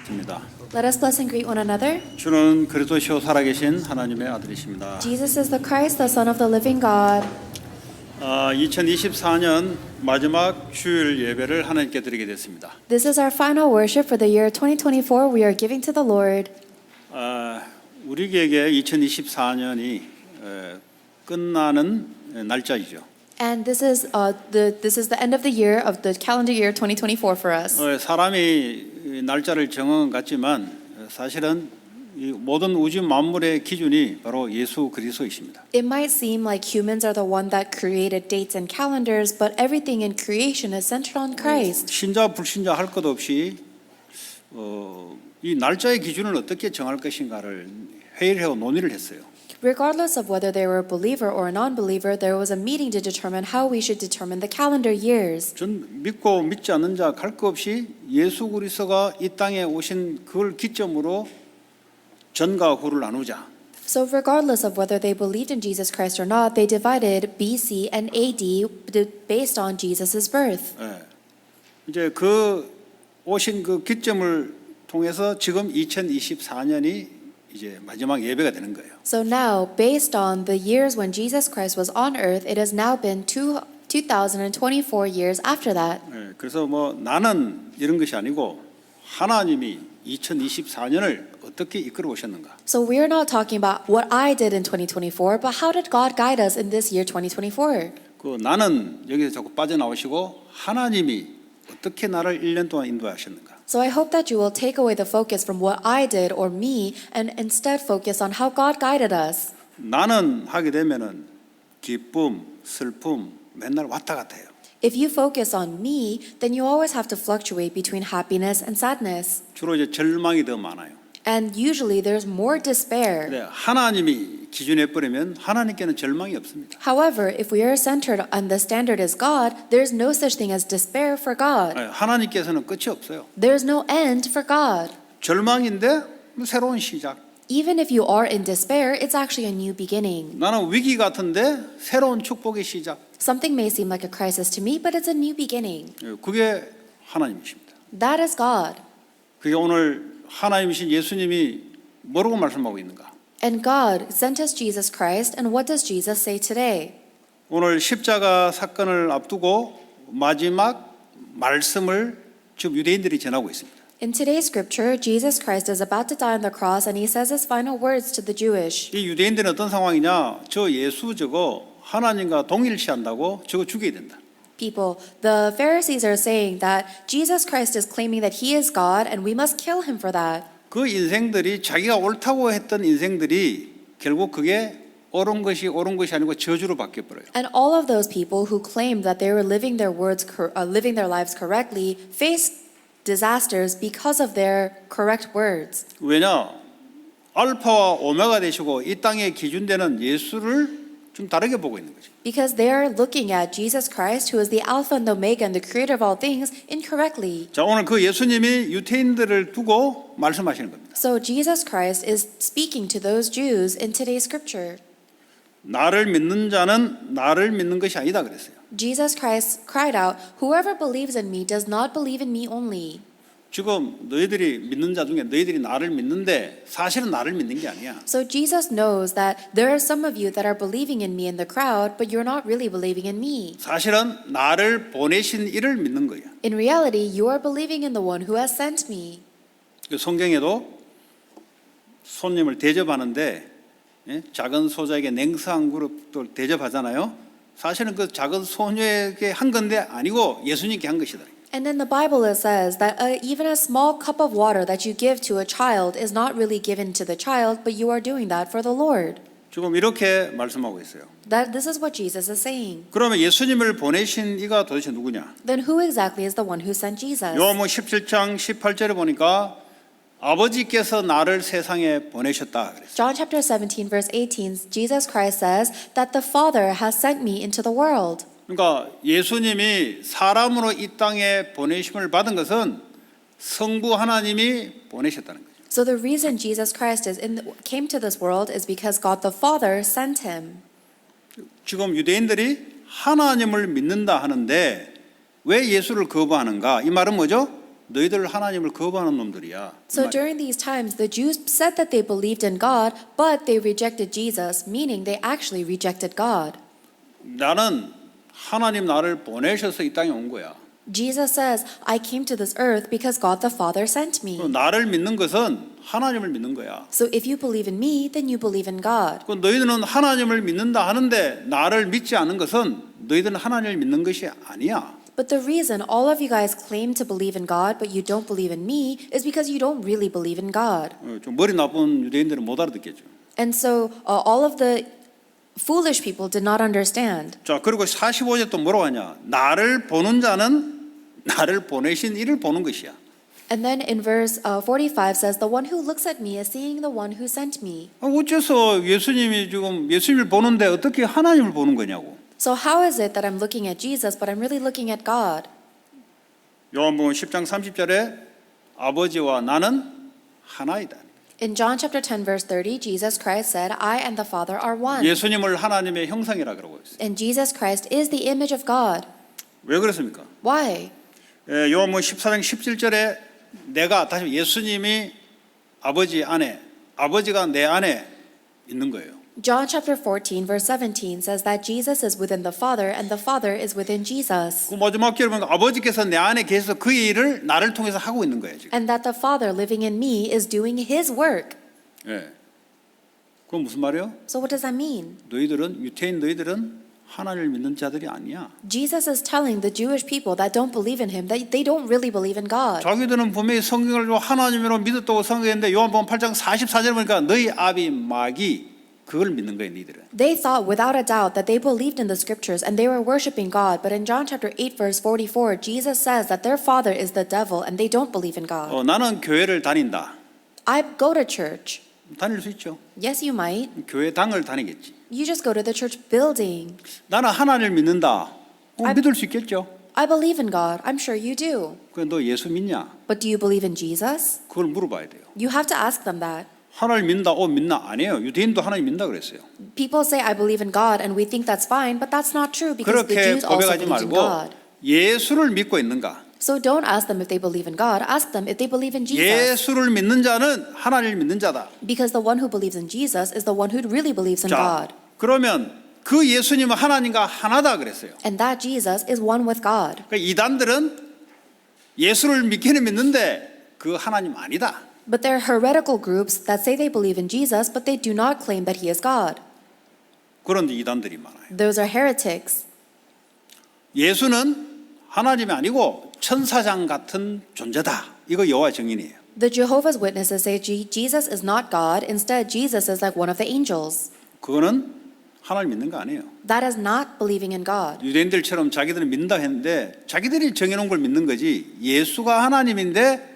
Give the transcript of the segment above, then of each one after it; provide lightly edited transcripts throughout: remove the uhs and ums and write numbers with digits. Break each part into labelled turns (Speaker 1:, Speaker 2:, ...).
Speaker 1: 드립니다.
Speaker 2: Let us bless and greet one another.
Speaker 1: 주는 그리스도시요 살아계신 하나님의 아들이십니다.
Speaker 2: Jesus is the Christ, the Son of the living God.
Speaker 1: 2024년 마지막 주일 예배를 하나님께 드리게 됐습니다.
Speaker 2: This is our final worship for the year 2024 we are giving to the Lord.
Speaker 1: 우리에게 2024년이 끝나는 날짜이죠.
Speaker 2: And this is the end of the year of the calendar year 2024 for us.
Speaker 1: 사람이 날짜를 정한 것 같지만 사실은 이 모든 우주 만물의 기준이 바로 예수 그리스도이십니다.
Speaker 2: It might seem like humans are the one that created dates and calendars, but everything in creation is centered on Christ.
Speaker 1: 신자 불신자 할 것 없이 이 날짜의 기준을 어떻게 정할 것인가를 회의를 하고 논의를 했어요.
Speaker 2: Regardless of whether they were a believer or a non-believer, there was a meeting to determine how we should determine the calendar years.
Speaker 1: 전 믿고 믿지 않는 자 갈 것 없이 예수 그리스도가 이 땅에 오신 그걸 기점으로 전과 후를 나누자.
Speaker 2: So regardless of whether they believed in Jesus Christ or not, they divided BC and AD based on Jesus' birth.
Speaker 1: 이제 그 오신 그 기점을 통해서 지금 2024년이 이제 마지막 예배가 되는 거예요.
Speaker 2: So now, based on the years when Jesus Christ was on earth, it has now been 2024 years after that.
Speaker 1: 그래서 뭐 나는 이런 것이 아니고 하나님이 2024년을 어떻게 이끌어 오셨는가?
Speaker 2: So we're not talking about what I did in 2024, but how did God guide us in this year 2024?
Speaker 1: 그 나는 여기서 자꾸 빠져나오시고 하나님이 어떻게 나를 1년 동안 인도하셨는가?
Speaker 2: So I hope that you will take away the focus from what I did or me and instead focus on how God guided us.
Speaker 1: 나는 하게 되면은 기쁨, 슬픔 맨날 왔다 갔다 해요.
Speaker 2: If you focus on me, then you always have to fluctuate between happiness and sadness.
Speaker 1: 주로 이제 절망이 더 많아요.
Speaker 2: And usually there's more despair.
Speaker 1: 근데 하나님이 기준해 버리면 하나님께는 절망이 없습니다.
Speaker 2: However, if we are centered on the standard as God, there's no such thing as despair for God.
Speaker 1: 하나님께서는 끝이 없어요.
Speaker 2: There's no end for God.
Speaker 1: 절망인데 새로운 시작.
Speaker 2: Even if you are in despair, it's actually a new beginning.
Speaker 1: 나는 위기 같은데 새로운 축복의 시작.
Speaker 2: Something may seem like a crisis to me, but it's a new beginning.
Speaker 1: 그게 하나님이십니다.
Speaker 2: That is God.
Speaker 1: 그게 오늘 하나님이신 예수님이 뭐라고 말씀하고 있는가?
Speaker 2: And God sent us Jesus Christ, and what does Jesus say today?
Speaker 1: 오늘 십자가 사건을 앞두고 마지막 말씀을 지금 유대인들이 전하고 있습니다.
Speaker 2: In today's scripture, Jesus Christ is about to die on the cross, and he says his final words to the Jewish.
Speaker 1: 이 유대인들은 어떤 상황이냐? 저 예수 저거 하나님과 동일시한다고 저거 죽여야 된다.
Speaker 2: People, the Pharisees are saying that Jesus Christ is claiming that he is God, and we must kill him for that.
Speaker 1: 그 인생들이 자기가 옳다고 했던 인생들이 결국 그게 옳은 것이 아니고 저주로 바뀌어 버려요.
Speaker 2: And all of those people who claimed that they were living their lives correctly face disasters because of their correct words.
Speaker 1: 왜냐? 알파와 오메가 되시고 이 땅에 기준되는 예수를 좀 다르게 보고 있는 거죠.
Speaker 2: Because they are looking at Jesus Christ, who is the Alpha and the Omega and the creator of all things, incorrectly.
Speaker 1: 자, 오늘 그 예수님이 유대인들을 두고 말씀하시는 겁니다.
Speaker 2: So Jesus Christ is speaking to those Jews in today's scripture.
Speaker 1: 나를 믿는 자는 나를 믿는 것이 아니다 그랬어요.
Speaker 2: Jesus Christ cried out, "Whoever believes in me does not believe in me only."
Speaker 1: 지금 너희들이 믿는 자 중에 너희들이 나를 믿는데 사실은 나를 믿는 게 아니야.
Speaker 2: So Jesus knows that there are some of you that are believing in me in the crowd, but you're not really believing in me.
Speaker 1: 사실은 나를 보내신 이를 믿는 거야.
Speaker 2: In reality, you are believing in the one who has sent me.
Speaker 1: 성경에도 손님을 대접하는데 작은 소자에게 냉수한 그릇을 대접하잖아요. 사실은 그 작은 소녀에게 한 건데 아니고 예수님께 한 것이다.
Speaker 2: And in the Bible it says that even a small cup of water that you give to a child is not really given to the child, but you are doing that for the Lord.
Speaker 1: 지금 이렇게 말씀하고 있어요.
Speaker 2: That this is what Jesus is saying.
Speaker 1: 그러면 예수님을 보내신 이가 도대체 누구냐?
Speaker 2: Then who exactly is the one who sent Jesus?
Speaker 1: 요한복음 17장 18절에 보니까 아버지께서 나를 세상에 보내셨다 그랬어요.
Speaker 2: John chapter 17 verse 18, Jesus Christ says that the Father has sent me into the world.
Speaker 1: 그러니까 예수님이 사람으로 이 땅에 보내심을 받은 것은 성부 하나님이 보내셨다는 거죠.
Speaker 2: So the reason Jesus Christ came to this world is because God the Father sent him.
Speaker 1: 지금 유대인들이 하나님을 믿는다 하는데 왜 예수를 거부하는가? 이 말은 뭐죠? 너희들 하나님을 거부하는 놈들이야.
Speaker 2: So during these times, the Jews said that they believed in God, but they rejected Jesus, meaning they actually rejected God.
Speaker 1: 나는 하나님 나를 보내셔서 이 땅에 온 거야.
Speaker 2: Jesus says, I came to this earth because God the Father sent me.
Speaker 1: 나를 믿는 것은 하나님을 믿는 거야.
Speaker 2: So if you believe in me, then you believe in God.
Speaker 1: 너희들은 하나님을 믿는다 하는데 나를 믿지 않은 것은 너희들은 하나님을 믿는 것이 아니야.
Speaker 2: But the reason all of you guys claim to believe in God, but you don't believe in me, is because you don't really believe in God.
Speaker 1: 좀 머리 나쁜 유대인들은 못 알아듣겠죠.
Speaker 2: And so all of the foolish people did not understand.
Speaker 1: 자, 그리고 45절 또 뭐라고 하냐? 나를 보는 자는 나를 보내신 이를 보는 것이야.
Speaker 2: And then in verse 45 says, the one who looks at me is seeing the one who sent me.
Speaker 1: 어째서 예수님이 지금 예수님을 보는데 어떻게 하나님을 보는 거냐고.
Speaker 2: So how is it that I'm looking at Jesus, but I'm really looking at God?
Speaker 1: 요한복음 10장 30절에 아버지와 나는 하나이다.
Speaker 2: In John chapter 10 verse 30, Jesus Christ said, I and the Father are one.
Speaker 1: 예수님을 하나님의 형상이라 그러고 있어요.
Speaker 2: And Jesus Christ is the image of God.
Speaker 1: 왜 그렇습니까?
Speaker 2: Why?
Speaker 1: 요한복음 14장 17절에 내가 다시 예수님이 아버지 안에 아버지가 내 안에 있는 거예요.
Speaker 2: John chapter 14 verse 17 says that Jesus is within the Father and the Father is within Jesus.
Speaker 1: 그 마지막 절에 보니까 아버지께서 내 안에 계셔서 그 일을 나를 통해서 하고 있는 거예요, 지금.
Speaker 2: And that the Father living in me is doing His work.
Speaker 1: 예. 그건 무슨 말이에요?
Speaker 2: So what does that mean?
Speaker 1: 너희들은 하나님을 믿는 자들이 아니야.
Speaker 2: Jesus is telling the Jewish people that don't believe in Him that they don't really believe in God.
Speaker 1: 자기들은 분명히 성경을 하나님으로 믿었다고 생각했는데 요한복음 8장 44절 보니까 너희 아비 마귀 그걸 믿는 거예요, 너희들은.
Speaker 2: They thought without a doubt that they believed in the scriptures and they were worshiping God. But in John chapter 8 verse 44, Jesus says that their father is the devil and they don't believe in God.
Speaker 1: 나는 교회를 다닌다.
Speaker 2: I go to church.
Speaker 1: 다닐 수 있죠.
Speaker 2: Yes, you might.
Speaker 1: 교회당을 다니겠지.
Speaker 2: You just go to the church building.
Speaker 1: 나는 하나님을 믿는다. 믿을 수 있겠죠.
Speaker 2: I believe in God. I'm sure you do.
Speaker 1: 그래 너 예수 믿냐?
Speaker 2: But do you believe in Jesus?
Speaker 1: 그걸 물어봐야 돼요.
Speaker 2: You have to ask them that.
Speaker 1: 하나님 믿는다. 믿나? 아니에요. 유대인도 하나님 믿는다 그랬어요.
Speaker 2: People say I believe in God and we think that's fine, but that's not true because the
Speaker 1: 그렇게
Speaker 2: Jews also
Speaker 1: 고백하지
Speaker 2: believed in
Speaker 1: 말고
Speaker 2: God.
Speaker 1: 예수를 믿고 있는가?
Speaker 2: So don't ask them if they believe in God. Ask them if they believe in Jesus.
Speaker 1: 예수를 믿는 자는 하나님을 믿는 자다.
Speaker 2: Because the one who believes in Jesus is the one who really believes in
Speaker 1: 자,
Speaker 2: God.
Speaker 1: 그러면 그 예수님은 하나님과 하나다 그랬어요.
Speaker 2: And that Jesus is one with God.
Speaker 1: 그러니까 이단들은 예수를 믿기는 믿는데 그 하나님 아니다.
Speaker 2: But there are heretical groups that say they believe in Jesus, but they do not claim that He is God.
Speaker 1: 그런 이단들이 많아요.
Speaker 2: Those are heretics.
Speaker 1: 예수는 하나님이 아니고 천사장 같은 존재다. 이거 여호와 증인이에요.
Speaker 2: The Jehovah's Witnesses say Jesus is not God. Instead, Jesus is like one of the angels.
Speaker 1: 그거는 하나님 믿는 거 아니에요.
Speaker 2: That is not believing in God.
Speaker 1: 유대인들처럼 자기들은 믿는다 했는데 자기들이 정해놓은 걸 믿는 거지. 예수가 하나님인데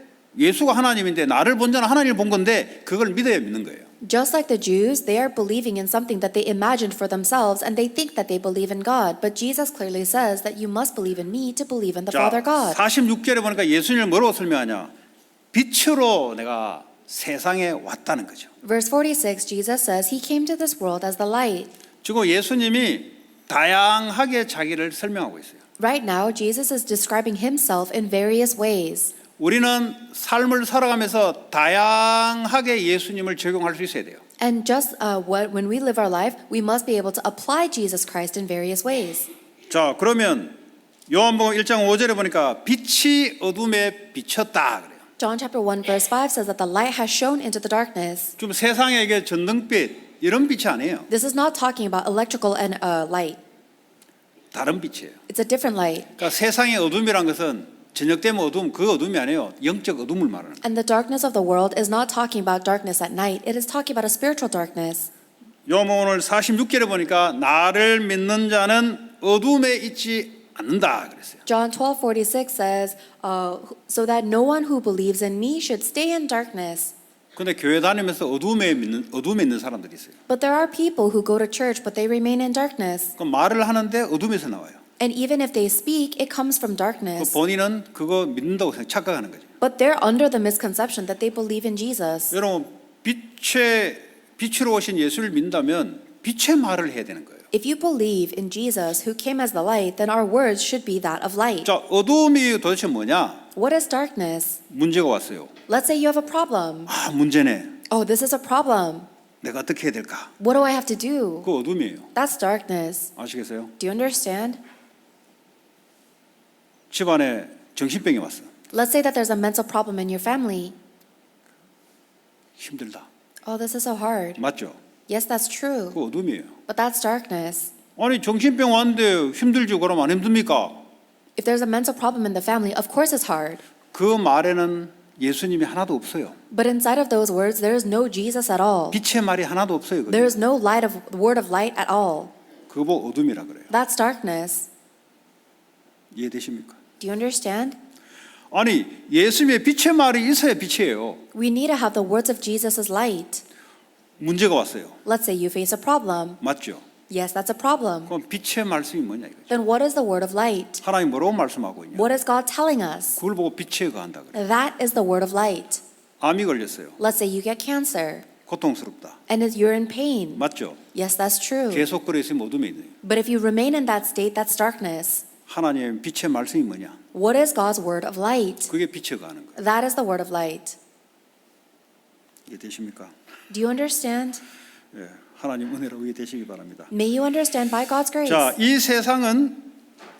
Speaker 1: 나를 본 자는 하나님을 본 건데 그걸 믿어야 믿는 거예요.
Speaker 2: Just like the Jews, they are believing in something that they imagined for themselves and they think that they believe in God. But Jesus clearly says that you must believe in me to believe in the Father God.
Speaker 1: 46절에 보니까 예수님을 뭐라고 설명하냐? 빛으로 내가 세상에 왔다는 거죠.
Speaker 2: Verse 46, Jesus says He came to this world as the light.
Speaker 1: 지금 예수님이 다양하게 자기를 설명하고 있어요.
Speaker 2: Right now, Jesus is describing Himself in various ways.
Speaker 1: 우리는 삶을 살아가면서 다양하게 예수님을 적용할 수 있어야 돼요.
Speaker 2: And just when we live our life, we must be able to apply Jesus Christ in various ways.
Speaker 1: 자, 그러면 요한복음 1장 5절에 보니까 빛이 어둠에 비쳤다 그래요.
Speaker 2: John chapter 1 verse 5 says that the light has shone into the darkness.
Speaker 1: 좀 세상에 이게 전등빛 이런 빛이 아니에요.
Speaker 2: This is not talking about electrical and light.
Speaker 1: 다른 빛이에요.
Speaker 2: It's a different light.
Speaker 1: 그러니까 세상의 어둠이란 것은 저녁 되면 어둠, 그 어둠이 아니에요. 영적 어둠을 말하는 거예요.
Speaker 2: And the darkness of the world is not talking about darkness at night. It is talking about a spiritual darkness.
Speaker 1: 요한복음 오늘 46절에 보니까 나를 믿는 자는 어둠에 있지 않는다 그랬어요.
Speaker 2: John 12:46 says, so that no one who believes in me should stay in darkness.
Speaker 1: 근데 교회 다니면서 어둠에 있는 사람들이 있어요.
Speaker 2: But there are people who go to church but they remain in darkness.
Speaker 1: 그 말을 하는데 어둠에서 나와요.
Speaker 2: And even if they speak, it comes from
Speaker 1: 그
Speaker 2: darkness.
Speaker 1: 본인은 그거 믿는다고 착각하는 거죠.
Speaker 2: But they're under the misconception that they believe in Jesus.
Speaker 1: 여러분 빛으로 오신 예수를 믿는다면 빛의 말을 해야 되는 거예요.
Speaker 2: If you believe in Jesus who came as the light, then our words should be that of light.
Speaker 1: 자, 어둠이 도대체 뭐냐?
Speaker 2: What is darkness?
Speaker 1: 문제가 왔어요.
Speaker 2: Let's say you have a problem.
Speaker 1: 아, 문제네.
Speaker 2: Oh, this is a problem.
Speaker 1: 내가 어떻게 해야 될까?
Speaker 2: What do I have to do?
Speaker 1: 그 어둠이에요.
Speaker 2: That's darkness.
Speaker 1: 아시겠어요?
Speaker 2: Do you understand?
Speaker 1: 집안에 정신병이 왔어.
Speaker 2: Let's say that there's a mental problem in your family.
Speaker 1: 힘들다.
Speaker 2: Oh, this is so hard.
Speaker 1: 맞죠?
Speaker 2: Yes, that's true.
Speaker 1: 그 어둠이에요.
Speaker 2: But that's darkness.
Speaker 1: 아니 정신병 왔는데 힘들지 그러면 안 힘듭니까?
Speaker 2: If there's a mental problem in the family, of course it's hard.
Speaker 1: 그 말에는 예수님이 하나도 없어요.
Speaker 2: But inside of those words, there is no Jesus at all.
Speaker 1: 빛의 말이 하나도 없어요.
Speaker 2: There is no word of light at all.
Speaker 1: 그거 보고 어둠이라 그래요.
Speaker 2: That's darkness.
Speaker 1: 이해되십니까?
Speaker 2: Do you understand?
Speaker 1: 아니 예수님의 빛의 말이 있어야 빛이에요.
Speaker 2: We need to have the words of Jesus' light.
Speaker 1: 문제가 왔어요.
Speaker 2: Let's say you face a problem.
Speaker 1: 맞죠?
Speaker 2: Yes, that's a problem.
Speaker 1: 그럼 빛의 말씀이 뭐냐 이거죠.
Speaker 2: Then what is the word of light?
Speaker 1: 하나님 뭐라고 말씀하고 있냐?
Speaker 2: What is God telling us?
Speaker 1: 그걸 보고 빛에 거한다 그래요.
Speaker 2: That is the word of light.
Speaker 1: 암이 걸렸어요.
Speaker 2: Let's say you get cancer
Speaker 1: 고통스럽다.
Speaker 2: and you're in pain.
Speaker 1: 맞죠?
Speaker 2: Yes, that's true.
Speaker 1: 계속 그래 있으면 어둠에 있네요.
Speaker 2: But if you remain in that state, that's darkness.
Speaker 1: 하나님의 빛의 말씀이 뭐냐?
Speaker 2: What is God's word of light?
Speaker 1: 그게 빛에 거하는 거예요.
Speaker 2: That is the word of light.
Speaker 1: 이해되십니까?
Speaker 2: Do you understand?
Speaker 1: 예, 하나님 은혜로 이해되시기 바랍니다.
Speaker 2: May you understand by God's grace.
Speaker 1: 자, 이 세상은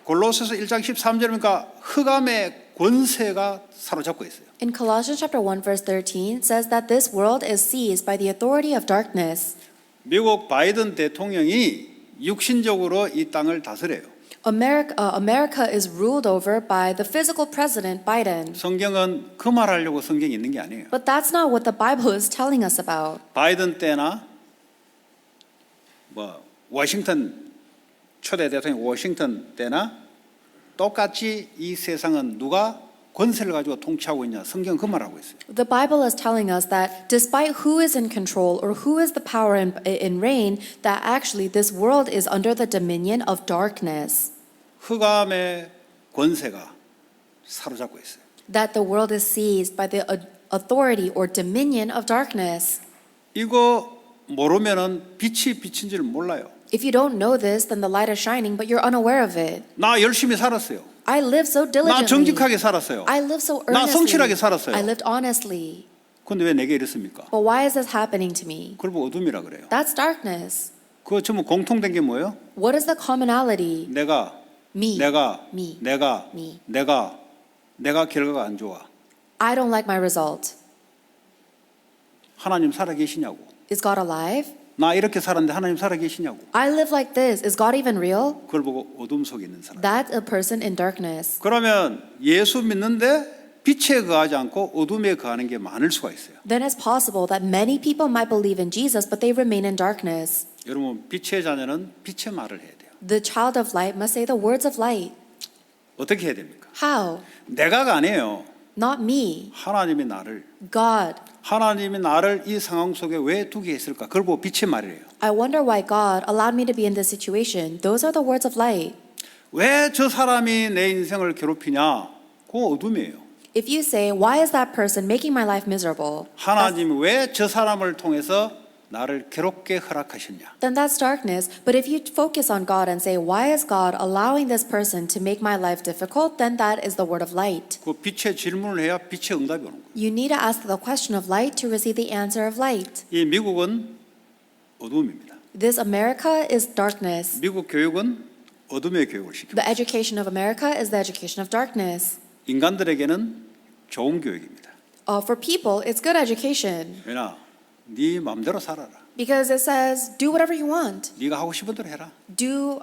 Speaker 1: 골로새서 1장 13절이니까 흑암의 권세가 사로잡고 있어요.
Speaker 2: In Colossians chapter 1 verse 13 says that this world is seized by the authority of darkness.
Speaker 1: 미국 바이든 대통령이 육신적으로 이 땅을 다스려요.
Speaker 2: America is ruled over by the physical president Biden.
Speaker 1: 성경은 그 말하려고 성경이 있는 게 아니에요.
Speaker 2: But that's not what the Bible is telling us about.
Speaker 1: 바이든 때나 워싱턴 초대 대통령 워싱턴 때나 똑같이 이 세상은 누가 권세를 가지고 통치하고 있냐 성경 그 말하고 있어요.
Speaker 2: The Bible is telling us that despite who is in control or who is the power in reign, that actually this world is under the dominion of darkness.
Speaker 1: 흑암의 권세가 사로잡고 있어요.
Speaker 2: That the world is seized by the authority or dominion of darkness.
Speaker 1: 이거 모르면은 빛이 빛인 줄 몰라요.
Speaker 2: If you don't know this, then the light is shining, but you're unaware of it.
Speaker 1: 나 열심히 살았어요.
Speaker 2: I live so
Speaker 1: 나
Speaker 2: diligently.
Speaker 1: 정직하게 살았어요.
Speaker 2: I live so
Speaker 1: 나
Speaker 2: earnestly.
Speaker 1: 성실하게 살았어요.
Speaker 2: I lived honestly.
Speaker 1: 근데 왜 내게 이랬습니까?
Speaker 2: But why is this happening to me?
Speaker 1: 그걸 보고 어둠이라 그래요.
Speaker 2: That's darkness.
Speaker 1: 그거 전부 공통된 게 뭐예요?
Speaker 2: What is the commonality?
Speaker 1: 내가
Speaker 2: Me.
Speaker 1: 내가
Speaker 2: Me.
Speaker 1: 내가 결과가 안 좋아.
Speaker 2: I don't like my result.
Speaker 1: 하나님 살아 계시냐고.
Speaker 2: Is God alive?
Speaker 1: 나 이렇게 살았는데 하나님 살아 계시냐고.
Speaker 2: I live like this. Is God even real?
Speaker 1: 그걸 보고 어둠 속에 있는 사람.
Speaker 2: That's a person in darkness.
Speaker 1: 그러면 예수 믿는데 빛에 거하지 않고 어둠에 거하는 게 많을 수가 있어요.
Speaker 2: Then it's possible that many people might believe in Jesus, but they remain in darkness.
Speaker 1: 여러분 빛의 자녀는 빛의 말을 해야 돼요.
Speaker 2: The child of light must say the words of light.
Speaker 1: 어떻게 해야 됩니까?
Speaker 2: How?
Speaker 1: 내가가 아니에요.
Speaker 2: Not me.
Speaker 1: 하나님이 나를 이 상황 속에 왜 두게 했을까? 그걸 보고 빛의 말이에요.
Speaker 2: I wonder why God allowed me to be in this situation. Those are the words of light.
Speaker 1: 왜 저 사람이 내 인생을 괴롭히냐? 그거 어둠이에요.
Speaker 2: If you say, why is that person making my life miserable?
Speaker 1: 하나님이 왜 저 사람을 통해서 나를 괴롭게 허락하셨냐?
Speaker 2: Then that's darkness. But if you focus on God and say, why is God allowing this person to make my life difficult? Then that is the word of light.
Speaker 1: 그 빛의 질문을 해야 빛의 응답이 오는 거예요.
Speaker 2: You need to ask the question of light to receive the answer of light.
Speaker 1: 이 미국은 어둠입니다.
Speaker 2: This America is darkness.
Speaker 1: 미국 교육은 어둠의 교육을 시킵니다.
Speaker 2: The education of America is the education of darkness.
Speaker 1: 인간들에게는 좋은 교육입니다.
Speaker 2: For people, it's good education
Speaker 1: 왜냐? 네 마음대로 살아라.
Speaker 2: because it says, do whatever you want.
Speaker 1: 네가 하고 싶은 대로 해라.
Speaker 2: Do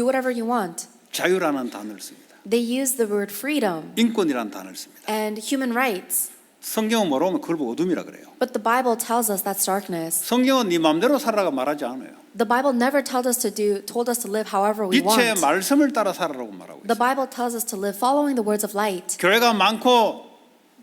Speaker 2: whatever you want.
Speaker 1: 자유라는 단어를 씁니다.
Speaker 2: They use the word freedom
Speaker 1: 인권이라는 단어를 씁니다.
Speaker 2: and human rights.
Speaker 1: 성경은 뭐라고 하면 그걸 보고 어둠이라 그래요.
Speaker 2: But the Bible tells us that's darkness.
Speaker 1: 성경은 네 마음대로 살아라고 말하지 않아요.
Speaker 2: The Bible never told us to live however we
Speaker 1: 빛의
Speaker 2: want.
Speaker 1: 말씀을 따라 살아라고 말하고
Speaker 2: The
Speaker 1: 있어요.
Speaker 2: Bible tells us to live following the words of light.
Speaker 1: 교회가 많고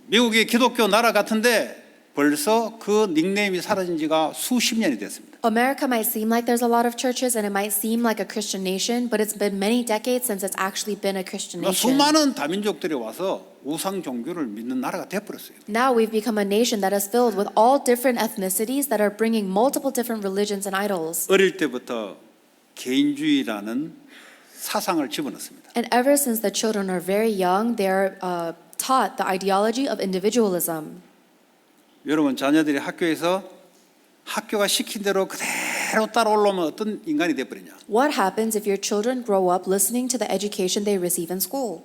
Speaker 1: 미국이 기독교 나라 같은데 벌써 그 닉네임이 사라진 지가 수십 년이 됐습니다.
Speaker 2: America might seem like there's a lot of churches and it might seem like a Christian nation, but it's been many decades since it's actually been a Christian nation.
Speaker 1: 수많은 다민족들이 와서 우상 종교를 믿는 나라가 돼버렸어요.
Speaker 2: Now we've become a nation that is filled with all different ethnicities that are bringing multiple different religions and idols.
Speaker 1: 어릴 때부터 개인주의라는 사상을 집어넣습니다.
Speaker 2: And ever since the children are very young, they are taught the ideology of individualism.
Speaker 1: 여러분 자녀들이 학교에서 학교가 시킨 대로 그대로 따라 올라오면 어떤 인간이 돼버리냐?
Speaker 2: What happens if your children grow up listening to the education they receive in school?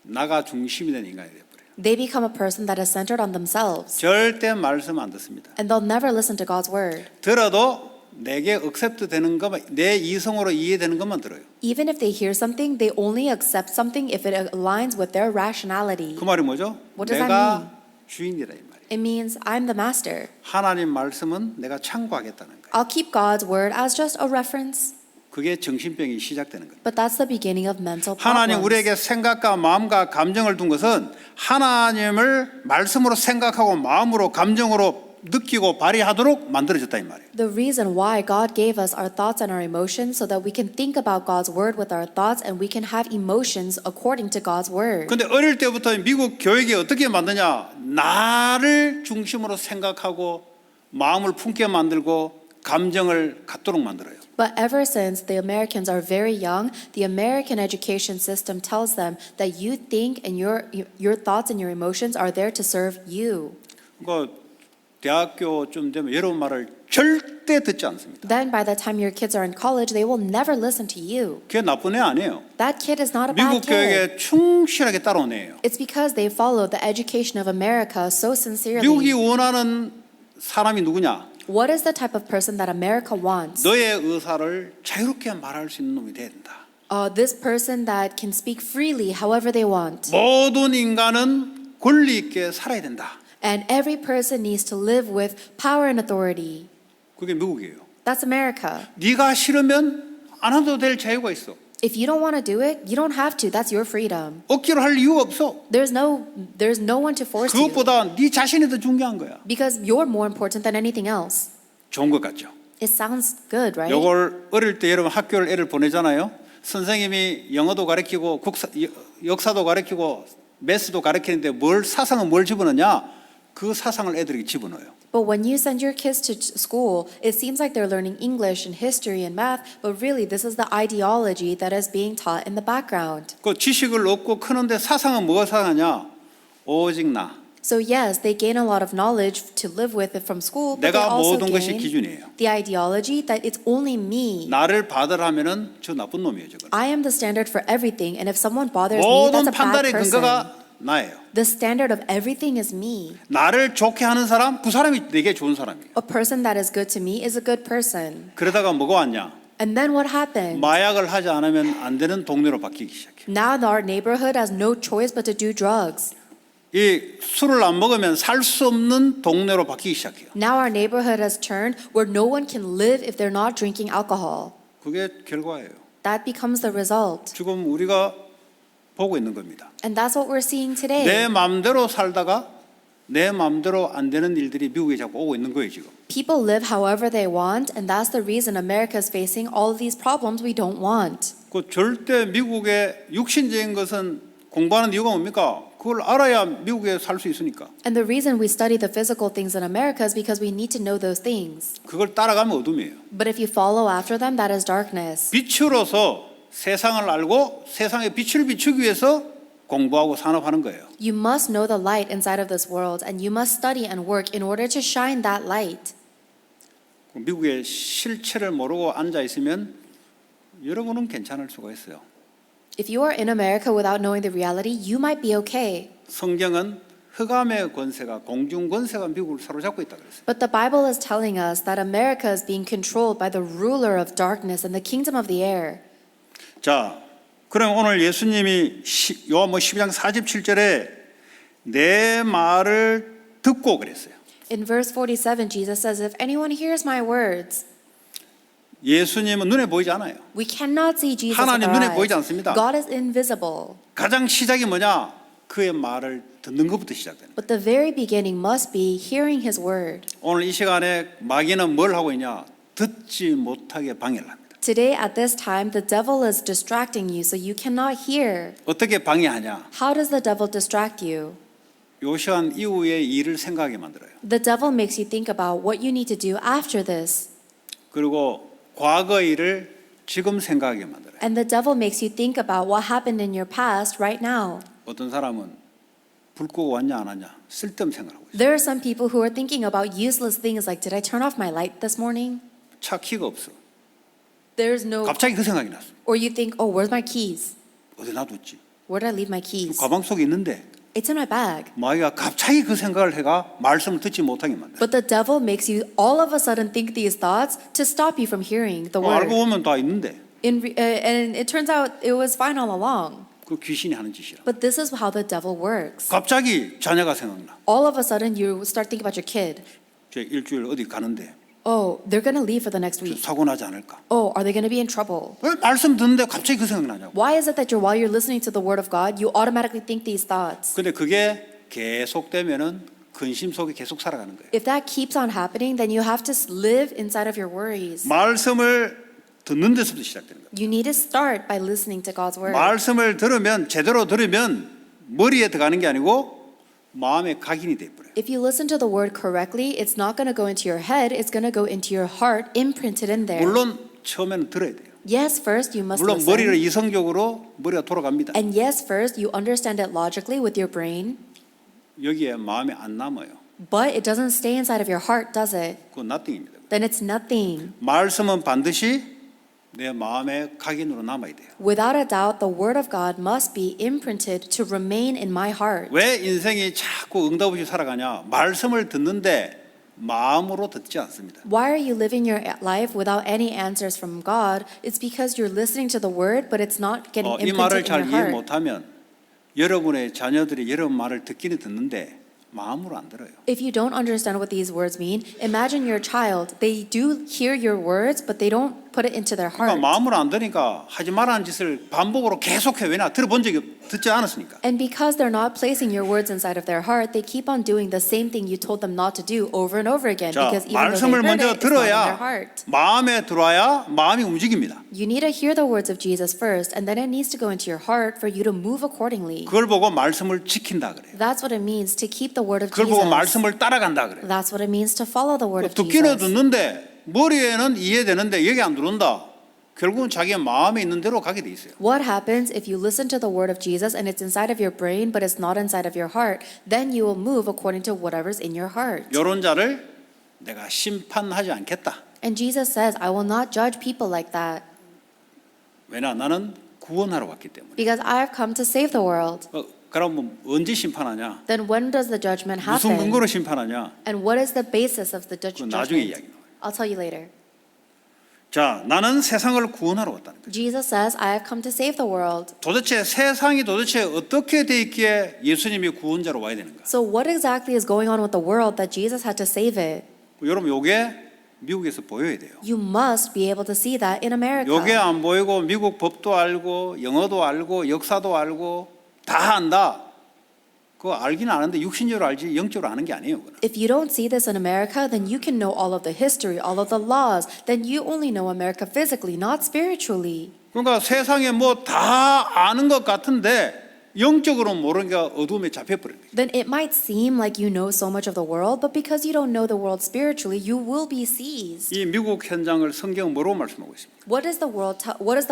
Speaker 1: 나가 중심이 된 인간이 돼버려요.
Speaker 2: They become a person that is centered on themselves,
Speaker 1: 절대 말씀 안 듣습니다.
Speaker 2: and they'll never listen to God's word.
Speaker 1: 들어도 내게 억셉트 되는 것만, 내 이성으로 이해되는 것만 들어요.
Speaker 2: Even if they hear something, they only accept something if it aligns with their rationality.
Speaker 1: 그 말이 뭐죠?
Speaker 2: What does that
Speaker 1: 내가 주인이다 이 말이에요.
Speaker 2: It means I'm the master.
Speaker 1: 하나님 말씀은 내가 참고하겠다는 거예요.
Speaker 2: I'll keep God's word as just a reference.
Speaker 1: 그게 정신병이 시작되는 거예요.
Speaker 2: But that's the beginning of mental
Speaker 1: 하나님
Speaker 2: problems.
Speaker 1: 우리에게 생각과 마음과 감정을 둔 것은 하나님을 말씀으로 생각하고 마음으로 감정으로 느끼고 발휘하도록 만들어졌다 이 말이에요.
Speaker 2: The reason why God gave us our thoughts and our emotions so that we can think about God's word with our thoughts and we can have emotions according to God's word.
Speaker 1: 근데 어릴 때부터 미국 교육이 어떻게 만드냐? 나를 중심으로 생각하고 마음을 품게 만들고 감정을 갖도록 만들어요.
Speaker 2: But ever since the Americans are very young, the American education system tells them that you think and your thoughts and your emotions are there to serve you.
Speaker 1: 그러니까 대학교쯤 되면 여러분 말을 절대 듣지 않습니다.
Speaker 2: Then by the time your kids are in college, they will never listen to you.
Speaker 1: 그게 나쁜 애 아니에요.
Speaker 2: That kid is not a bad
Speaker 1: 미국
Speaker 2: kid.
Speaker 1: 교육에 충실하게 따라온 애예요.
Speaker 2: It's because they follow the education of America so sincerely.
Speaker 1: 미국이 원하는 사람이 누구냐?
Speaker 2: What is the type of person that America wants?
Speaker 1: 너의 의사를 자유롭게 말할 수 있는 놈이 돼야 된다.
Speaker 2: This person that can speak freely however they want.
Speaker 1: 모든 인간은 권리 있게 살아야 된다.
Speaker 2: And every person needs to live with power and authority.
Speaker 1: 그게 미국이에요.
Speaker 2: That's America.
Speaker 1: 네가 싫으면 안 해도 될 자유가 있어.
Speaker 2: If you don't want to do it, you don't have to. That's your freedom.
Speaker 1: 억지로 할 이유가 없어.
Speaker 2: There's no one to force you.
Speaker 1: 그것보다 네 자신이 더 중요한 거야.
Speaker 2: Because you're more important than anything else.
Speaker 1: 좋은 것 같죠?
Speaker 2: It sounds good, right?
Speaker 1: 요걸 어릴 때 여러분 학교를 애를 보내잖아요. 선생님이 영어도 가르치고 역사도 가르치고 매스도 가르치는데 사상은 뭘 집어넣냐? 그 사상을 애들에게 집어넣어요.
Speaker 2: But when you send your kids to school, it seems like they're learning English and history and math, but really this is the ideology that is being taught in the background.
Speaker 1: 그 지식을 얻고 크는데 사상은 뭐가 사상하냐? 오직 나.
Speaker 2: So yes, they gain a lot of knowledge to live with it from school, but they
Speaker 1: 내가
Speaker 2: also
Speaker 1: 모든 것이
Speaker 2: gain
Speaker 1: 기준이에요.
Speaker 2: the ideology that it's only me.
Speaker 1: 나를 받으라면은 저 나쁜 놈이에요, 저건.
Speaker 2: I am the standard for everything, and if someone bothers me, that's
Speaker 1: 모든
Speaker 2: a bad
Speaker 1: 판단의
Speaker 2: person.
Speaker 1: 근거가 나예요.
Speaker 2: The standard of everything is me.
Speaker 1: 나를 좋게 하는 사람, 그 사람이 내게 좋은 사람이에요.
Speaker 2: A person that is good to me is a good person.
Speaker 1: 그러다가 뭐가 왔냐?
Speaker 2: And then what happened?
Speaker 1: 마약을 하지 않으면 안 되는 동네로 바뀌기 시작해요.
Speaker 2: Now our neighborhood has no choice but to do drugs.
Speaker 1: 이 술을 안 먹으면 살 수 없는 동네로 바뀌기 시작해요.
Speaker 2: Now our neighborhood has turned where no one can live if they're not drinking alcohol.
Speaker 1: 그게 결과예요.
Speaker 2: That becomes the result.
Speaker 1: 지금 우리가 보고 있는 겁니다.
Speaker 2: And that's what we're seeing today.
Speaker 1: 내 마음대로 살다가 내 마음대로 안 되는 일들이 미국에 자꾸 오고 있는 거예요, 지금.
Speaker 2: People live however they want, and that's the reason America is facing all of these problems we don't want.
Speaker 1: 그 절대 미국의 육신적인 것은 공부하는 이유가 뭡니까? 그걸 알아야 미국에 살 수 있으니까.
Speaker 2: And the reason we study the physical things in America is because we need to know those things.
Speaker 1: 그걸 따라가면 어둠이에요.
Speaker 2: But if you follow after them, that is darkness.
Speaker 1: 빛으로서 세상을 알고 세상의 빛을 비추기 위해서 공부하고 산업하는 거예요.
Speaker 2: You must know the light inside of this world, and you must study and work in order to shine that light.
Speaker 1: 미국의 실체를 모르고 앉아 있으면 여러분은 괜찮을 수가 있어요.
Speaker 2: If you are in America without knowing the reality, you might be okay.
Speaker 1: 성경은 흑암의 권세가 공중 권세가 미국을 사로잡고 있다 그랬어요.
Speaker 2: But the Bible is telling us that America is being controlled by the ruler of darkness and the kingdom of the air.
Speaker 1: 자, 그럼 오늘 예수님이 요한복음 12장 47절에 내 말을 듣고 그랬어요.
Speaker 2: In verse 47, Jesus says, "If anyone hears my words,"
Speaker 1: 예수님은 눈에 보이지 않아요.
Speaker 2: we cannot see Jesus with
Speaker 1: 하나님
Speaker 2: our
Speaker 1: 눈에 보이지
Speaker 2: eyes.
Speaker 1: 않습니다.
Speaker 2: God is invisible.
Speaker 1: 가장 시작이 뭐냐? 그의 말을 듣는 것부터 시작되는.
Speaker 2: But the very beginning must be hearing his word.
Speaker 1: 오늘 이 시간에 마귀는 뭘 하고 있냐? 듣지 못하게 방해를 합니다.
Speaker 2: Today at this time, the devil is distracting you so you cannot hear.
Speaker 1: 어떻게 방해하냐?
Speaker 2: How does the devil distract you?
Speaker 1: 요 시간 이후의 일을 생각하게 만들어요.
Speaker 2: The devil makes you think about what you need to do after this.
Speaker 1: 그리고 과거 일을 지금 생각하게 만들어요.
Speaker 2: And the devil makes you think about what happened in your past right now.
Speaker 1: 어떤 사람은 불 끄고 왔냐 안 왔냐 쓸데없는 생각을 하고 있어요.
Speaker 2: There are some people who are thinking about useless things like, did I turn off my light this morning?
Speaker 1: 차 키가 없어.
Speaker 2: There's no,
Speaker 1: 갑자기 그 생각이 났어.
Speaker 2: or you think, oh, where's my keys?
Speaker 1: 어디 놔뒀지?
Speaker 2: Where did I leave my keys?
Speaker 1: 가방 속에 있는데
Speaker 2: It's in my bag.
Speaker 1: 마귀가 갑자기 그 생각을 해가 말씀을 듣지 못하게 만들어요.
Speaker 2: But the devil makes you all of a sudden think these thoughts to stop you from hearing the
Speaker 1: 알고
Speaker 2: word.
Speaker 1: 보면 다 있는데
Speaker 2: And it turns out it was fine all along.
Speaker 1: 그 귀신이 하는 짓이라.
Speaker 2: But this is how the devil works.
Speaker 1: 갑자기 자녀가 생각나.
Speaker 2: All of a sudden you start thinking about your kid.
Speaker 1: 저 일주일 어디 가는데
Speaker 2: Oh, they're going to leave for the next week.
Speaker 1: 사고 나지 않을까?
Speaker 2: Oh, are they going to be in trouble?
Speaker 1: 왜 말씀 듣는데 갑자기 그 생각 나냐고.
Speaker 2: Why is it that while you're listening to the word of God, you automatically think these thoughts?
Speaker 1: 근데 그게 계속되면은 근심 속에 계속 살아가는 거예요.
Speaker 2: If that keeps on happening, then you have to live inside of your worries.
Speaker 1: 말씀을 듣는 데서부터 시작되는 거예요.
Speaker 2: You need to start by listening to God's word.
Speaker 1: 말씀을 들으면 제대로 들으면 머리에 들어가는 게 아니고 마음에 각인이 돼 버려요.
Speaker 2: If you listen to the word correctly, it's not going to go into your head, it's going to go into your heart, imprinted in there.
Speaker 1: 물론 처음에는 들어야 돼요.
Speaker 2: Yes, first you must
Speaker 1: 물론 머리를
Speaker 2: listen.
Speaker 1: 이성적으로 머리가 돌아갑니다.
Speaker 2: And yes, first you understand it logically with your brain,
Speaker 1: 여기에 마음에 안 남아요.
Speaker 2: but it doesn't stay inside of your heart, does it?
Speaker 1: 그건 nothing입니다.
Speaker 2: Then it's nothing.
Speaker 1: 말씀은 반드시 내 마음에 각인으로 남아야 돼요.
Speaker 2: Without a doubt, the word of God must be imprinted to remain in my heart.
Speaker 1: 왜 인생이 자꾸 응답없이 살아가냐? 말씀을 듣는데 마음으로 듣지 않습니다.
Speaker 2: Why are you living your life without any answers from God? It's because you're listening to the word, but it's not getting
Speaker 1: 이 말을
Speaker 2: imprinted
Speaker 1: 잘
Speaker 2: in your
Speaker 1: 이해
Speaker 2: heart.
Speaker 1: 못하면 여러분의 자녀들이 여러분 말을 듣기는 듣는데 마음으로 안 들어요.
Speaker 2: If you don't understand what these words mean, imagine your child. They do hear your words, but they don't put it into their
Speaker 1: 그러니까
Speaker 2: heart.
Speaker 1: 마음으로 안 들으니까 하지 말라는 짓을 반복으로 계속해. 왜냐? 들어본 적이 듣지 않았으니까.
Speaker 2: And because they're not placing your words inside of their heart, they keep on doing the same thing you told them not to do over and over again.
Speaker 1: 자,
Speaker 2: Because even though
Speaker 1: 말씀을
Speaker 2: they heard
Speaker 1: 먼저
Speaker 2: it, it's not in their
Speaker 1: 들어야
Speaker 2: heart.
Speaker 1: 마음에 들어와야 마음이 움직입니다.
Speaker 2: You need to hear the words of Jesus first, and then it needs to go into your heart for you to move accordingly.
Speaker 1: 그걸 보고 말씀을 지킨다 그래요.
Speaker 2: That's what it means to keep the word of
Speaker 1: 그걸 보고
Speaker 2: Jesus.
Speaker 1: 말씀을 따라간다 그래요.
Speaker 2: That's what it means to follow the word of
Speaker 1: 듣기는
Speaker 2: Jesus.
Speaker 1: 듣는데 머리에는 이해되는데 여기 안 들어온다. 결국은 자기 마음에 있는 대로 가게 돼 있어요.
Speaker 2: What happens if you listen to the word of Jesus and it's inside of your brain but it's not inside of your heart? Then you will move according to whatever's in your heart.
Speaker 1: 이런 자를 내가 심판하지 않겠다.
Speaker 2: And Jesus says, I will not judge people like that
Speaker 1: 왜냐? 나는 구원하러 왔기 때문에.
Speaker 2: because I have come to save the world.
Speaker 1: 그럼 언제 심판하냐?
Speaker 2: Then when does the judgment
Speaker 1: 무슨
Speaker 2: happen?
Speaker 1: 근거로 심판하냐?
Speaker 2: And what is the basis of the
Speaker 1: 그건 나중에
Speaker 2: judgment?
Speaker 1: 이야기 나와요.
Speaker 2: I'll tell you later.
Speaker 1: 자, 나는 세상을 구원하러 왔다는 거죠.
Speaker 2: Jesus says, I have come to save the world.
Speaker 1: 도대체 세상이 도대체 어떻게 돼 있기에 예수님이 구원자로 와야 되는가?
Speaker 2: So what exactly is going on with the world that Jesus had to save it?
Speaker 1: 여러분 요게 미국에서 보여야 돼요.
Speaker 2: You must be able to see that in America.
Speaker 1: 요게 안 보이고 미국 법도 알고 영어도 알고 역사도 알고 다 안다. 그거 알긴 아는데 육신적으로 알지 영적으로 아는 게 아니에요. 그건.
Speaker 2: If you don't see this in America, then you can know all of the history, all of the laws. Then you only know America physically, not spiritually.
Speaker 1: 그러니까 세상에 뭐 다 아는 것 같은데 영적으로 모르는 게 어두움에 잡혀버려요.
Speaker 2: Then it might seem like you know so much of the world, but because you don't know the world spiritually, you will be seized.
Speaker 1: 이 미국 현장을 성경은 뭐라고 말씀하고 있습니다.
Speaker 2: What is the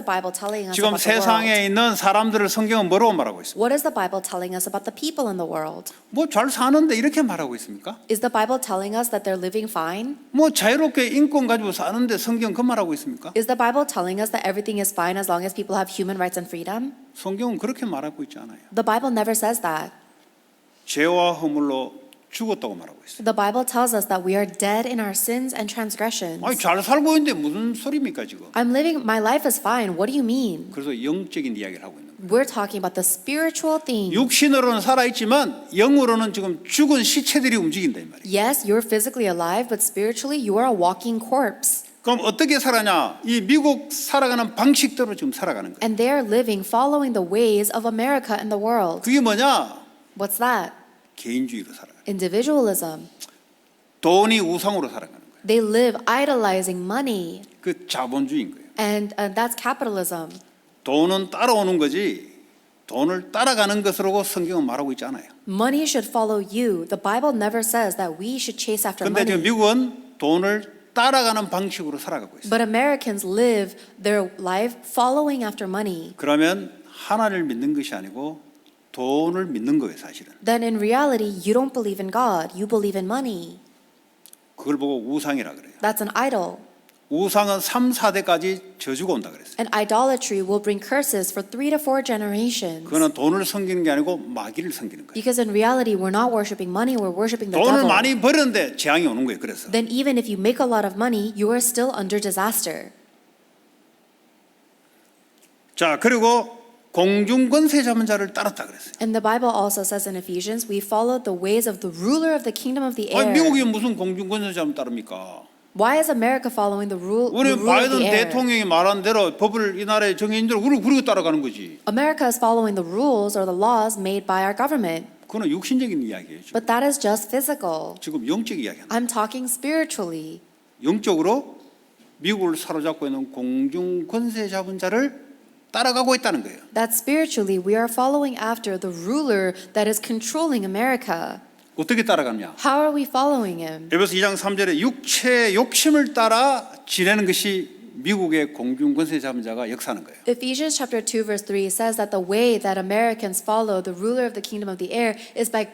Speaker 2: Bible telling us
Speaker 1: 지금
Speaker 2: about the world?
Speaker 1: 세상에 있는 사람들을 성경은 뭐라고 말하고 있습니까?
Speaker 2: What is the Bible telling us about the people in the world?
Speaker 1: 뭐 잘 사는데 이렇게 말하고 있습니까?
Speaker 2: Is the Bible telling us that they're living fine?
Speaker 1: 뭐 자유롭게 인권 가지고 사는데 성경 그 말하고 있습니까?
Speaker 2: Is the Bible telling us that everything is fine as long as people have human rights and freedom?
Speaker 1: 성경은 그렇게 말하고 있지 않아요.
Speaker 2: The Bible never says that.
Speaker 1: 죄와 허물로 죽었다고 말하고 있어요.
Speaker 2: The Bible tells us that we are dead in our sins and transgressions.
Speaker 1: 아니 잘 살고 있는데 무슨 소리입니까 지금?
Speaker 2: My life is fine. What do you mean?
Speaker 1: 그래서 영적인 이야기를 하고 있는 거예요.
Speaker 2: We're talking about the spiritual thing.
Speaker 1: 육신으로는 살아있지만 영으로는 지금 죽은 시체들이 움직인다 이 말이에요.
Speaker 2: Yes, you're physically alive, but spiritually you are a walking corpse.
Speaker 1: 그럼 어떻게 살아냐? 이 미국 살아가는 방식대로 지금 살아가는 거예요.
Speaker 2: And they're living following the ways of America and the world.
Speaker 1: 그게 뭐냐?
Speaker 2: What's that?
Speaker 1: 개인주의로 살아가요.
Speaker 2: Individualism.
Speaker 1: 돈이 우상으로 살아가는 거예요.
Speaker 2: They live idolizing money.
Speaker 1: 그 자본주의인 거예요.
Speaker 2: And that's capitalism.
Speaker 1: 돈은 따라오는 거지 돈을 따라가는 것으로 성경은 말하고 있지 않아요.
Speaker 2: Money should follow you. The Bible never says that we should chase after
Speaker 1: 그런데 지금
Speaker 2: money.
Speaker 1: 미국은 돈을 따라가는 방식으로 살아가고 있어요.
Speaker 2: But Americans live their life following after money.
Speaker 1: 그러면 하나님을 믿는 것이 아니고 돈을 믿는 거예요, 사실은.
Speaker 2: Then in reality, you don't believe in God, you believe in money.
Speaker 1: 그걸 보고 우상이라 그래요.
Speaker 2: That's an idol.
Speaker 1: 우상은 3, 4대까지 저주가 온다 그랬어요.
Speaker 2: And idolatry will bring curses for 3 to 4 generations.
Speaker 1: 그거는 돈을 섬기는 게 아니고 마귀를 섬기는 거예요.
Speaker 2: Because in reality, we're not worshiping money, we're worshiping the
Speaker 1: 돈을
Speaker 2: devil.
Speaker 1: 많이 버렸는데 재앙이 오는 거예요. 그래서
Speaker 2: Then even if you make a lot of money, you are still under disaster.
Speaker 1: 자, 그리고 공중 권세 잡은 자를 따랐다 그랬어요.
Speaker 2: And the Bible also says in Ephesians, we followed the ways of the ruler of the kingdom of the
Speaker 1: 아니,
Speaker 2: air.
Speaker 1: 미국이 무슨 공중 권세 잡은 따릅니까?
Speaker 2: Why is America following the
Speaker 1: 우리
Speaker 2: ruler of
Speaker 1: 바이든
Speaker 2: the air?
Speaker 1: 대통령이 말한 대로 법을 이 나라의 정해진 대로 우리가 따라가는 거지.
Speaker 2: America is following the rules or the laws made by our government.
Speaker 1: 그거는 육신적인 이야기예요. 지금,
Speaker 2: But that is just physical.
Speaker 1: 지금 영적 이야기합니다.
Speaker 2: I'm talking spiritually.
Speaker 1: 영적으로 미국을 사로잡고 있는 공중 권세 잡은 자를 따라가고 있다는 거예요.
Speaker 2: That spiritually we are following after the ruler that is controlling America.
Speaker 1: 어떻게 따라가냐?
Speaker 2: How are we following him?
Speaker 1: 에베소 2장 3절에 육체의 욕심을 따라 지내는 것이 미국의 공중 권세 잡은 자가 역사하는 거예요.
Speaker 2: Ephesians chapter 2 verse 3 says that the way that Americans follow the ruler of the kingdom of the air is by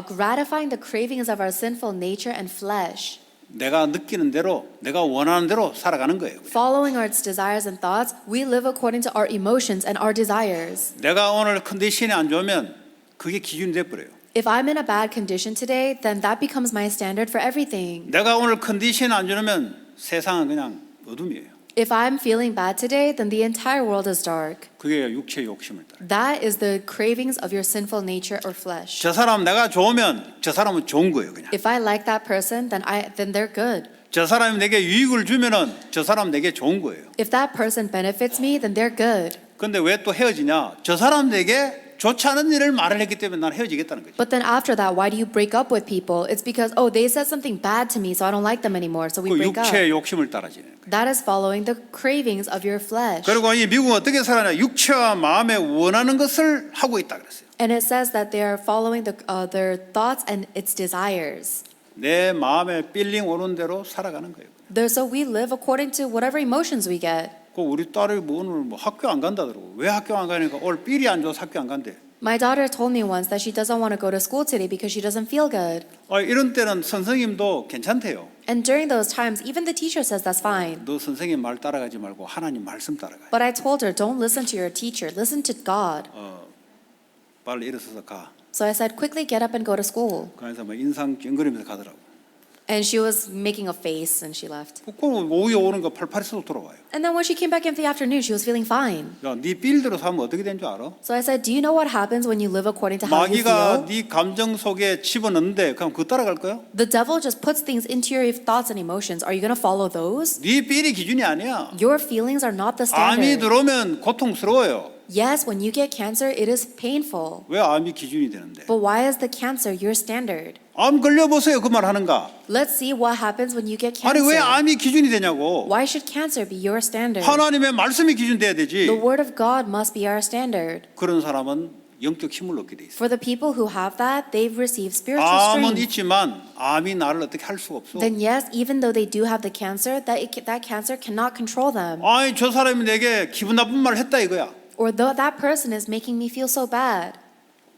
Speaker 2: gratifying the cravings of our sinful nature and flesh.
Speaker 1: 내가 느끼는 대로, 내가 원하는 대로 살아가는 거예요.
Speaker 2: Following our desires and thoughts, we live according to our emotions and our desires.
Speaker 1: 내가 오늘 컨디션이 안 좋으면 그게 기준이 돼 버려요.
Speaker 2: If I'm in a bad condition today, then that becomes my standard for everything.
Speaker 1: 내가 오늘 컨디션이 안 좋으면 세상은 그냥 어둠이에요.
Speaker 2: If I'm feeling bad today, then the entire world is dark.
Speaker 1: 그게 육체의 욕심을 따라.
Speaker 2: That is the cravings of your sinful nature or flesh.
Speaker 1: 저 사람 내가 좋으면 저 사람은 좋은 거예요, 그냥.
Speaker 2: If I like that person, then they're good.
Speaker 1: 저 사람이 내게 유익을 주면은 저 사람 내게 좋은 거예요.
Speaker 2: If that person benefits me, then they're good.
Speaker 1: 근데 왜 또 헤어지냐? 저 사람 내게 좋지 않은 일을 말을 했기 때문에 난 헤어지겠다는 거죠.
Speaker 2: But then after that, why do you break up with people? It's because, oh, they said something bad to me, so I don't like them anymore, so we
Speaker 1: 그
Speaker 2: break up.
Speaker 1: 육체의 욕심을 따라지는 거예요.
Speaker 2: That is following the cravings of your flesh.
Speaker 1: 그리고 이 미국은 어떻게 살아냐? 육체와 마음에 원하는 것을 하고 있다 그랬어요.
Speaker 2: And it says that they are following their thoughts and its desires.
Speaker 1: 내 마음에 필링 오는 대로 살아가는 거예요.
Speaker 2: So we live according to whatever emotions we get.
Speaker 1: 그 우리 딸이 뭐 오늘 뭐 학교 안 간다더라고. 왜 학교 안 가니까 오늘 삘이 안 좋아서 학교 안 간대.
Speaker 2: My daughter told me once that she doesn't want to go to school today because she doesn't feel good.
Speaker 1: 이런 때는 선생님도 괜찮대요.
Speaker 2: And during those times, even the teacher says that's fine.
Speaker 1: 너 선생님 말 따라가지 말고 하나님 말씀 따라가.
Speaker 2: But I told her, don't listen to your teacher, listen to God.
Speaker 1: 빨리 일어서서 가.
Speaker 2: So I said, quickly get up and go to school.
Speaker 1: 그래서 뭐 인상 찡그리면서 가더라고.
Speaker 2: And she was making a face and she left.
Speaker 1: 그 오후에 오는 거 팔팔해서 돌아와요.
Speaker 2: And then when she came back in the afternoon, she was feeling fine.
Speaker 1: 야, 네 빌대로 살면 어떻게 된 줄 알아?
Speaker 2: So I said, do you know what happens when you live according to how you
Speaker 1: 마귀가
Speaker 2: feel?
Speaker 1: 네 감정 속에 집어넣는데 그럼 그거 따라갈 거야?
Speaker 2: The devil just puts things into your thoughts and emotions. Are you going to follow those?
Speaker 1: 네 빌이 기준이 아니야.
Speaker 2: Your feelings are not the
Speaker 1: 암이
Speaker 2: standard.
Speaker 1: 들어오면 고통스러워요.
Speaker 2: Yes, when you get cancer, it is painful.
Speaker 1: 왜 암이 기준이 되는데?
Speaker 2: But why is the cancer your standard?
Speaker 1: 암 걸려보세요. 그 말 하는가?
Speaker 2: Let's see what happens when you get
Speaker 1: 아니 왜
Speaker 2: cancer.
Speaker 1: 암이 기준이 되냐고.
Speaker 2: Why should cancer be your standard?
Speaker 1: 하나님의 말씀이 기준돼야 되지.
Speaker 2: The word of God must be our standard.
Speaker 1: 그런 사람은 영적 힘을 얻게 돼 있어.
Speaker 2: For the people who have that, they've received spiritual
Speaker 1: 암은
Speaker 2: strength.
Speaker 1: 있지만 암이 나를 어떻게 할 수가 없어.
Speaker 2: Then yes, even though they do have the cancer, that cancer cannot control them.
Speaker 1: 아니 저 사람이 내게 기분 나쁜 말을 했다 이거야.
Speaker 2: Or though that person is making me feel so bad.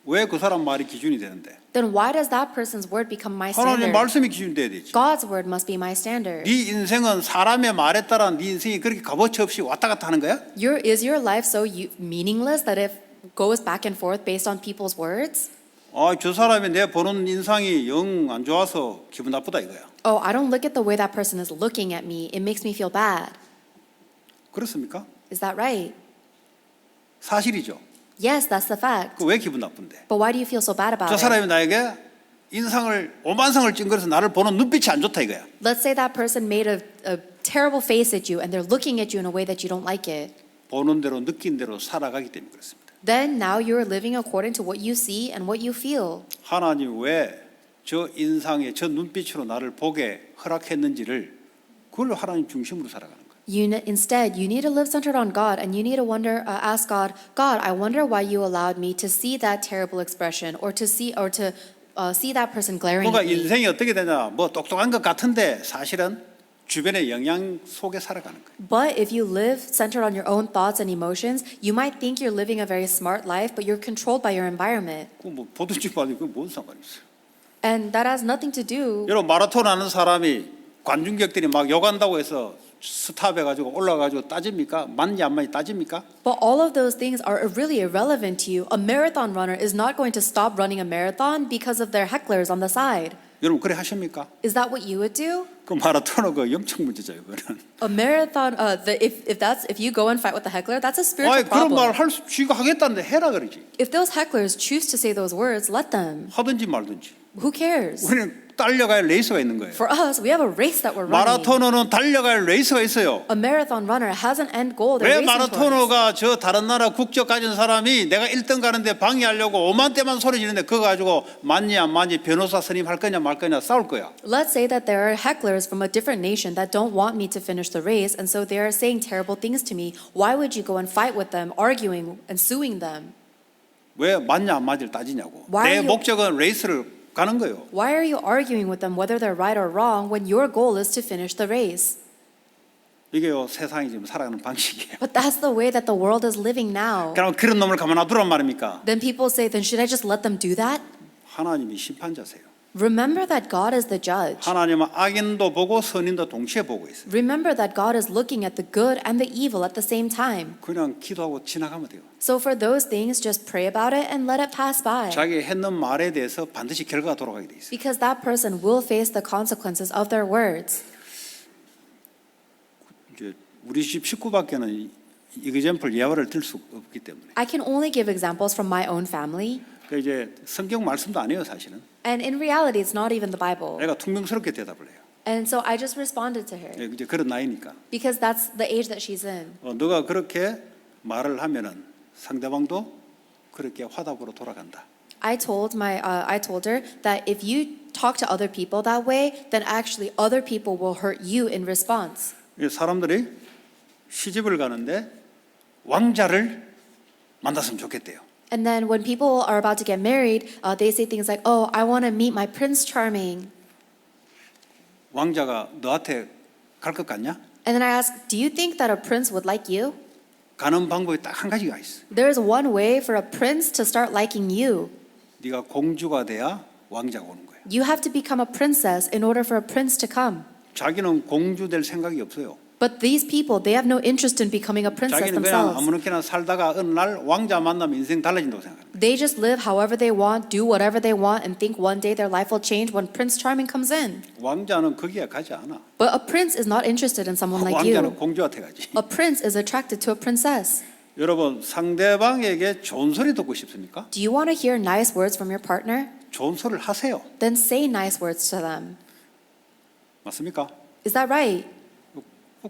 Speaker 1: 왜 그 사람 말이 기준이 되는데?
Speaker 2: Then why does that person's word become my
Speaker 1: 하나님
Speaker 2: standard?
Speaker 1: 말씀이 기준이 돼야 되지.
Speaker 2: God's word must be my standard.
Speaker 1: 네 인생은 사람의 말에 따라 네 인생이 그렇게 값어치 없이 왔다 갔다 하는 거야?
Speaker 2: Is your life so meaningless that it goes back and forth based on people's words?
Speaker 1: 저 사람이 내 보는 인상이 영 안 좋아서 기분 나쁘다 이거야.
Speaker 2: Oh, I don't look at the way that person is looking at me. It makes me feel bad.
Speaker 1: 그렇습니까?
Speaker 2: Is that right?
Speaker 1: 사실이죠.
Speaker 2: Yes, that's the fact.
Speaker 1: 그 왜 기분 나쁜데?
Speaker 2: But why do you feel so bad about
Speaker 1: 저
Speaker 2: it?
Speaker 1: 사람이 나에게 인상을 오만상을 찡그려서 나를 보는 눈빛이 안 좋다 이거야.
Speaker 2: Let's say that person made a terrible face at you and they're looking at you in a way that you don't like it.
Speaker 1: 보는 대로 느낀 대로 살아가기 때문에 그렇습니다.
Speaker 2: Then now you're living according to what you see and what you feel.
Speaker 1: 하나님 왜 저 인상에 저 눈빛으로 나를 보게 허락했는지를 그걸로 하나님 중심으로 살아가는 거예요.
Speaker 2: Instead, you need to live centered on God, and you need to ask God, God, I wonder why you allowed me to see that terrible expression, or to see that person glaring
Speaker 1: 뭔가
Speaker 2: at me.
Speaker 1: 인생이 어떻게 되냐? 뭐 똑똑한 것 같은데 사실은 주변의 영향 속에 살아가는 거예요.
Speaker 2: But if you live centered on your own thoughts and emotions, you might think you're living a very smart life, but you're controlled by your environment.
Speaker 1: 그뭐 보든지 말든지 그건 뭔 상관이 있어요.
Speaker 2: And that has nothing to do.
Speaker 1: 여러분 마라톤 하는 사람이 관중객들이 막 욕한다고 해서 스탑해 가지고 올라가 가지고 따집니까? 맞냐 안 맞냐 따집니까?
Speaker 2: But all of those things are really irrelevant to you. A marathon runner is not going to stop running a marathon because of their hecklers on the side.
Speaker 1: 여러분 그래 하십니까?
Speaker 2: Is that what you would do?
Speaker 1: 그 마라톤은 그 영적 문제죠, 이거는.
Speaker 2: A marathon, if you go and fight with the heckler, that's a spiritual
Speaker 1: 아니 그런 말
Speaker 2: problem.
Speaker 1: 할 수, 쥐가 하겠다는데 해라 그러지.
Speaker 2: If those hecklers choose to say those words, let them.
Speaker 1: 하든지 말든지.
Speaker 2: Who cares?
Speaker 1: 우리는 달려갈 레이스가 있는 거예요.
Speaker 2: For us, we have a race that we're running.
Speaker 1: 마라토너는 달려갈 레이스가 있어요.
Speaker 2: A marathon runner has an end goal. They're
Speaker 1: 왜
Speaker 2: racing towards.
Speaker 1: 마라토너가 저 다른 나라 국적 가진 사람이 내가 1등 가는데 방해하려고 오만 대만 소리 지르는데 그거 가지고 맞니 안 맞니 변호사 선임할 거냐 말 거냐 싸울 거야.
Speaker 2: Let's say that there are hecklers from a different nation that don't want me to finish the race, and so they are saying terrible things to me. Why would you go and fight with them, arguing and suing them?
Speaker 1: 왜 맞냐 안 맞니를 따지냐고.
Speaker 2: Why
Speaker 1: 내
Speaker 2: are you-
Speaker 1: 목적은 레이스를 가는 거예요.
Speaker 2: Why are you arguing with them whether they're right or wrong when your goal is to finish the race?
Speaker 1: 이게요 세상이 지금 살아가는 방식이에요.
Speaker 2: But that's the way that the world is living now.
Speaker 1: 그럼 그런 놈을 가만 놔두란 말입니까?
Speaker 2: Then people say, then should I just let them do that?
Speaker 1: 하나님이 심판자세요.
Speaker 2: Remember that God is the judge.
Speaker 1: 하나님은 악인도 보고 선인도 동시에 보고 있어요.
Speaker 2: Remember that God is looking at the good and the evil at the same time.
Speaker 1: 그냥 기도하고 지나가면 돼요.
Speaker 2: So for those things, just pray about it and let it pass by.
Speaker 1: 자기 했는 말에 대해서 반드시 결과가 돌아가게 돼 있어요.
Speaker 2: Because that person will face the consequences of their words.
Speaker 1: 이제 우리 집 식구밖에는 이그젬플 예화를 들 수 없기 때문에.
Speaker 2: I can only give examples from my own family.
Speaker 1: 그 이제 성경 말씀도 아니에요 사실은.
Speaker 2: And in reality, it's not even the Bible.
Speaker 1: 내가 퉁명스럽게 대답을 해요.
Speaker 2: And so I just responded to her.
Speaker 1: 이제 그런 나이니까.
Speaker 2: Because that's the age that she's in.
Speaker 1: 너가 그렇게 말을 하면은 상대방도 그렇게 화답으로 돌아간다.
Speaker 2: I told her that if you talk to other people that way, then actually other people will hurt you in response.
Speaker 1: 사람들이 시집을 가는데 왕자를 만났으면 좋겠대요.
Speaker 2: And then when people are about to get married, they say things like, "Oh, I want to meet my Prince Charming."
Speaker 1: 왕자가 너한테 갈 것 같냐?
Speaker 2: And then I ask, "Do you think that a prince would like you?"
Speaker 1: 가는 방법이 딱 한 가지가 있어.
Speaker 2: There is one way for a prince to start liking you.
Speaker 1: 네가 공주가 돼야 왕자가 오는 거야.
Speaker 2: You have to become a princess in order for a prince to come.
Speaker 1: 자기는 공주 될 생각이 없어요.
Speaker 2: But these people, they have no interest in becoming a princess
Speaker 1: 자기는 그냥
Speaker 2: themselves.
Speaker 1: 아무렇게나 살다가 어느 날 왕자 만나면 인생 달라진다고 생각해요.
Speaker 2: They just live however they want, do whatever they want, and think one day their life will change when Prince Charming comes in.
Speaker 1: 왕자는 거기에 가지 않아.
Speaker 2: But a prince is not interested in someone like
Speaker 1: 왕자는
Speaker 2: you.
Speaker 1: 공주한테 가지.
Speaker 2: A prince is attracted to a princess.
Speaker 1: 여러분 상대방에게 좋은 소리 듣고 싶습니까?
Speaker 2: Do you want to hear nice words from your partner?
Speaker 1: 좋은 소리를 하세요.
Speaker 2: Then say nice words to them.
Speaker 1: 맞습니까?
Speaker 2: Is that right?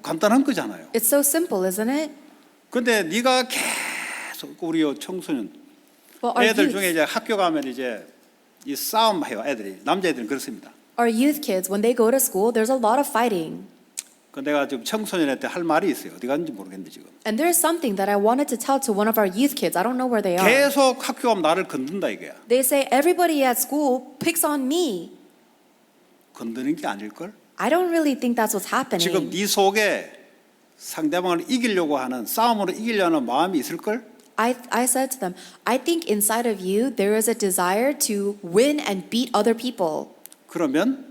Speaker 1: 간단한 거잖아요.
Speaker 2: It's so simple, isn't it?
Speaker 1: 근데 네가 계속 우리 청소년
Speaker 2: Well, our
Speaker 1: 애들
Speaker 2: youth,
Speaker 1: 중에 이제 학교 가면 이제 이 싸움 해요. 애들이 남자애들은 그렇습니다.
Speaker 2: our youth kids, when they go to school, there's a lot of fighting.
Speaker 1: 그 내가 지금 청소년한테 할 말이 있어요. 어디 갔는지 모르겠는데 지금.
Speaker 2: And there's something that I wanted to tell to one of our youth kids. I don't know where they are.
Speaker 1: 계속 학교 가면 나를 건든다 이거야.
Speaker 2: They say everybody at school picks on me.
Speaker 1: 건드는 게 아닐 걸.
Speaker 2: I don't really think that's what's happening.
Speaker 1: 지금 네 속에 상대방을 이기려고 하는 싸움으로 이기려는 마음이 있을 걸.
Speaker 2: I said to them, I think inside of you there is a desire to win and beat other people.
Speaker 1: 그러면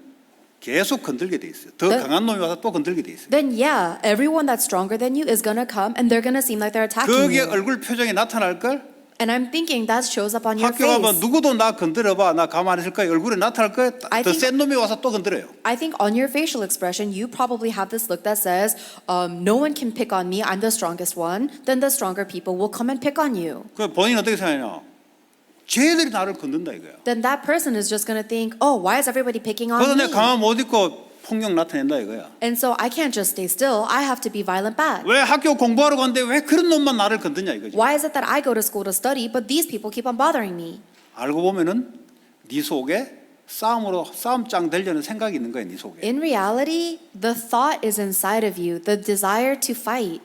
Speaker 1: 계속 건들게 돼 있어요. 더
Speaker 2: 네.
Speaker 1: 강한 놈이 와서 또 건들게 돼 있어요.
Speaker 2: Then yeah, everyone that's stronger than you is gonna come and they're gonna seem like they're attacking
Speaker 1: 거기에
Speaker 2: you.
Speaker 1: 얼굴 표정이 나타날 걸.
Speaker 2: And I'm thinking that shows up on your
Speaker 1: 학교 가면
Speaker 2: face.
Speaker 1: 누구도 나 건드려봐. 나 가만히 있을 거야. 얼굴에 나타날 거야.
Speaker 2: I
Speaker 1: 더
Speaker 2: think-
Speaker 1: 센 놈이 와서 또 건드려요.
Speaker 2: I think on your facial expression, you probably have this look that says, no one can pick on me, I'm the strongest one. Then the stronger people will come and pick on you.
Speaker 1: 그 본인 어떻게 생각하냐? 쟤들이 나를 건든다 이거야.
Speaker 2: Then that person is just gonna think, oh, why is everybody picking on
Speaker 1: 그래서
Speaker 2: me?
Speaker 1: 내가 가만 못 있고 폭력 나타낸다 이거야.
Speaker 2: And so I can't just stay still, I have to be violent back.
Speaker 1: 왜 학교 공부하러 갔는데 왜 그런 놈만 나를 건드냐 이거지.
Speaker 2: Why is it that I go to school to study, but these people keep on bothering me?
Speaker 1: 알고 보면은 네 속에 싸움장 되려는 생각이 있는 거야, 네 속에.
Speaker 2: In reality, the thought is inside of you, the desire to fight.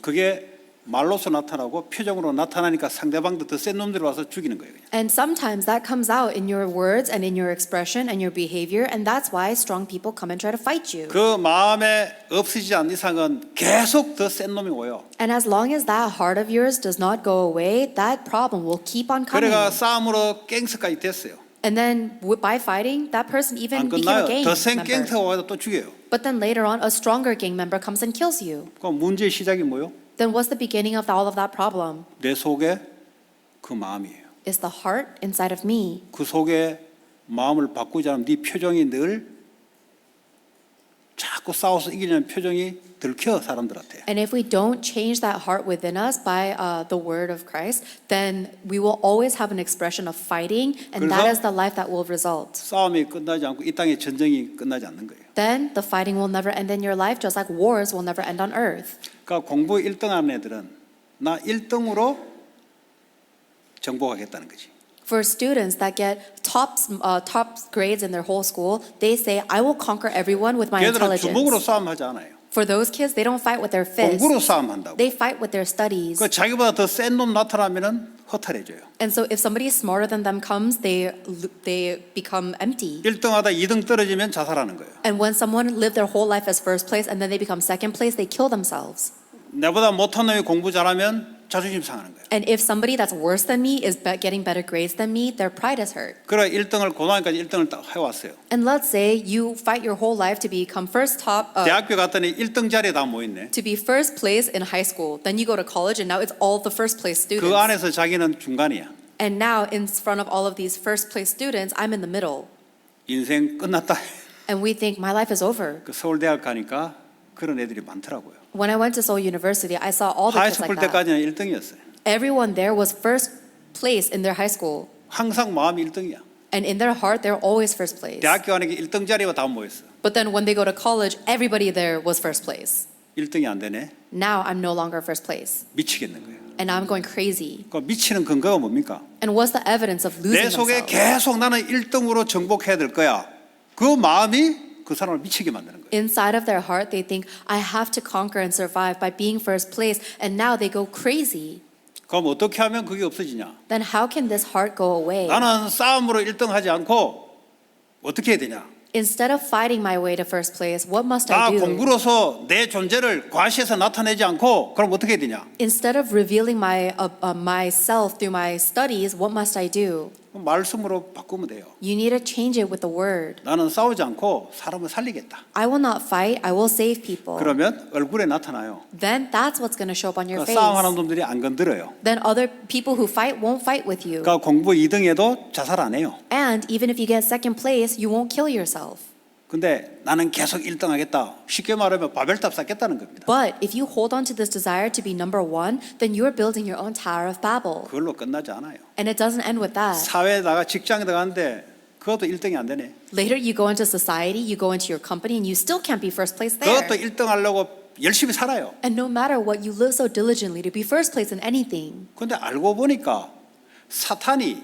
Speaker 1: 그게 말로서 나타나고 표정으로 나타나니까 상대방도 더 센 놈들이 와서 죽이는 거예요. 그냥.
Speaker 2: And sometimes that comes out in your words and in your expression and your behavior, and that's why strong people come and try to fight you.
Speaker 1: 그 마음에 없어지지 않는 이상은 계속 더 센 놈이 오요.
Speaker 2: And as long as that heart of yours does not go away, that problem will keep on coming.
Speaker 1: 그래가 싸움으로 갱스까지 됐어요.
Speaker 2: And then by fighting, that person
Speaker 1: 안
Speaker 2: even became a
Speaker 1: 끝나요.
Speaker 2: gang
Speaker 1: 더 센
Speaker 2: member.
Speaker 1: 갱스가 와서 또 죽여요.
Speaker 2: But then later on, a stronger gang member comes and kills you.
Speaker 1: 그 문제의 시작이 뭐요?
Speaker 2: Then what's the beginning of all of that problem?
Speaker 1: 내 속에 그 마음이에요.
Speaker 2: It's the heart inside of me.
Speaker 1: 그 속에 마음을 바꾸지 않으면 네 표정이 늘 자꾸 싸워서 이기려는 표정이 들켜 사람들한테.
Speaker 2: And if we don't change that heart within us by the word of Christ, then we will always have an expression of fighting, and that
Speaker 1: 그래서
Speaker 2: is the life that will result.
Speaker 1: 싸움이 끝나지 않고 이 땅의 전쟁이 끝나지 않는 거예요.
Speaker 2: Then the fighting will never end in your life, just like wars will never end on earth.
Speaker 1: 그러니까 공부 1등하는 애들은 나 1등으로 정복하겠다는 거지.
Speaker 2: For students that get top grades in their whole school, they say, I will conquer everyone with my
Speaker 1: 걔들은 주먹으로
Speaker 2: intelligence.
Speaker 1: 싸움하지 않아요.
Speaker 2: For those kids, they don't fight with their fists.
Speaker 1: 공부로 싸움한다고.
Speaker 2: They fight with their studies.
Speaker 1: 그 자기보다 더 센 놈 나타나면은 허탈해져요.
Speaker 2: And so if somebody smarter than them comes, they become empty.
Speaker 1: 1등하다 2등 떨어지면 자살하는 거예요.
Speaker 2: And when someone lived their whole life as first place and then they become second place, they kill themselves.
Speaker 1: 내보다 못한 놈이 공부 잘하면 자존심 상하는 거예요.
Speaker 2: And if somebody that's worse than me is getting better grades than me, their pride is hurt.
Speaker 1: 그래 1등을 고등학교까지 1등을 딱 해왔어요.
Speaker 2: And let's say you fight your whole life to become
Speaker 1: 대학교 갔더니 1등 자리에 다 모였네.
Speaker 2: to be first place in high school. Then you go to college and now it's all the first place students.
Speaker 1: 그 안에서 자기는 중간이야.
Speaker 2: And now in front of all of these first place students, I'm in the middle.
Speaker 1: 인생 끝났다.
Speaker 2: And we think my life is over.
Speaker 1: 그 서울대학 가니까 그런 애들이 많더라고요.
Speaker 2: When I went to Seoul University, I saw all the kids
Speaker 1: 하이스쿨
Speaker 2: like that.
Speaker 1: 때까지는 1등이었어요.
Speaker 2: Everyone there was first place in their high school.
Speaker 1: 항상 마음이 1등이야.
Speaker 2: And in their heart, they're always first place.
Speaker 1: 대학교 가니까 1등 자리가 다 모였어.
Speaker 2: But then when they go to college, everybody there was first place.
Speaker 1: 1등이 안 되네.
Speaker 2: Now I'm no longer first place.
Speaker 1: 미치겠는 거예요.
Speaker 2: And now I'm going crazy.
Speaker 1: 그 미치는 근거가 뭡니까?
Speaker 2: And what's the evidence of
Speaker 1: 내
Speaker 2: losing
Speaker 1: 속에
Speaker 2: themselves?
Speaker 1: 계속 나는 1등으로 정복해야 될 거야. 그 마음이 그 사람을 미치게 만드는 거예요.
Speaker 2: Inside of their heart, they think, I have to conquer and survive by being first place. And now they go crazy.
Speaker 1: 그럼 어떻게 하면 그게 없어지냐?
Speaker 2: Then how can this heart go away?
Speaker 1: 나는 싸움으로 1등하지 않고 어떻게 해야 되냐?
Speaker 2: Instead of fighting my way to first place, what must
Speaker 1: 나
Speaker 2: I do?
Speaker 1: 공부로서 내 존재를 과시해서 나타내지 않고 그럼 어떻게 해야 되냐?
Speaker 2: Instead of revealing myself through my studies, what must I do?
Speaker 1: 말씀으로 바꾸면 돼요.
Speaker 2: You need to change it with the word.
Speaker 1: 나는 싸우지 않고 사람을 살리겠다.
Speaker 2: I will not fight, I will save people.
Speaker 1: 그러면 얼굴에 나타나요.
Speaker 2: Then that's what's going to show up on your face.
Speaker 1: 싸움하는 놈들이 안 건드려요.
Speaker 2: Then other people who fight won't fight with you.
Speaker 1: 그러니까 공부 2등에도 자살 안 해요.
Speaker 2: And even if you get second place, you won't kill yourself.
Speaker 1: 근데 나는 계속 1등 하겠다. 쉽게 말하면 바벨탑 쌓겠다는 겁니다.
Speaker 2: But if you hold on to this desire to be number one, then you're building your own Tower of Babel.
Speaker 1: 그걸로 끝나지 않아요.
Speaker 2: And it doesn't end with that.
Speaker 1: 사회에다가 직장에 들어가는데 그것도 1등이 안 되네.
Speaker 2: Later you go into society, you go into your company, and you still can't be first place there.
Speaker 1: 그것도 1등 하려고 열심히 살아요.
Speaker 2: And no matter what, you live so diligently to be first place in anything.
Speaker 1: 근데 알고 보니까 사탄이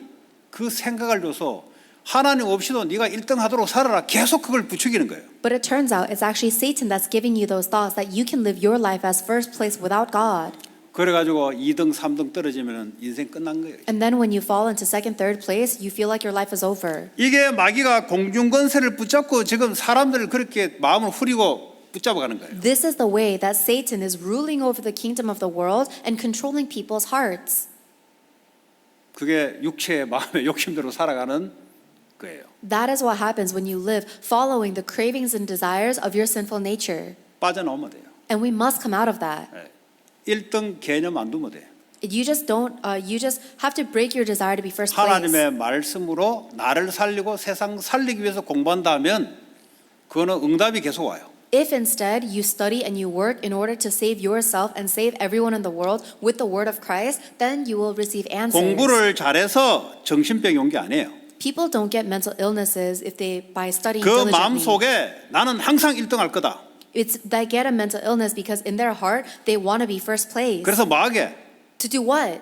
Speaker 1: 그 생각을 줘서 하나님 없이도 네가 1등 하도록 살아라. 계속 그걸 부추기는 거예요.
Speaker 2: But it turns out it's actually Satan that's giving you those thoughts that you can live your life as first place without God.
Speaker 1: 그래가지고 2등, 3등 떨어지면 인생 끝난 거예요.
Speaker 2: And then when you fall into second, third place, you feel like your life is over.
Speaker 1: 이게 마귀가 공중권세를 붙잡고 지금 사람들을 그렇게 마음을 후리고 붙잡아가는 거예요.
Speaker 2: This is the way that Satan is ruling over the kingdom of the world and controlling people's hearts.
Speaker 1: 그게 육체의 마음의 욕심대로 살아가는 거예요.
Speaker 2: That is what happens when you live following the cravings and desires of your sinful nature.
Speaker 1: 빠져나오면 돼요.
Speaker 2: And we must come out of that.
Speaker 1: 1등 개념 안 두면 돼요.
Speaker 2: You just have to break your desire to be first place.
Speaker 1: 하나님의 말씀으로 나를 살리고 세상 살리기 위해서 공부한다면 그거는 응답이 계속 와요.
Speaker 2: If instead you study and you work in order to save yourself and save everyone in the world with the word of Christ, then you will receive answers.
Speaker 1: 공부를 잘해서 정신병이 온 게 아니에요.
Speaker 2: People don't get mental illnesses if they by studying
Speaker 1: 그 마음
Speaker 2: diligently.
Speaker 1: 속에 나는 항상 1등 할 거다.
Speaker 2: It's they get a mental illness because in their heart they want to be first place.
Speaker 1: 그래서 뭐 하게?
Speaker 2: To do what?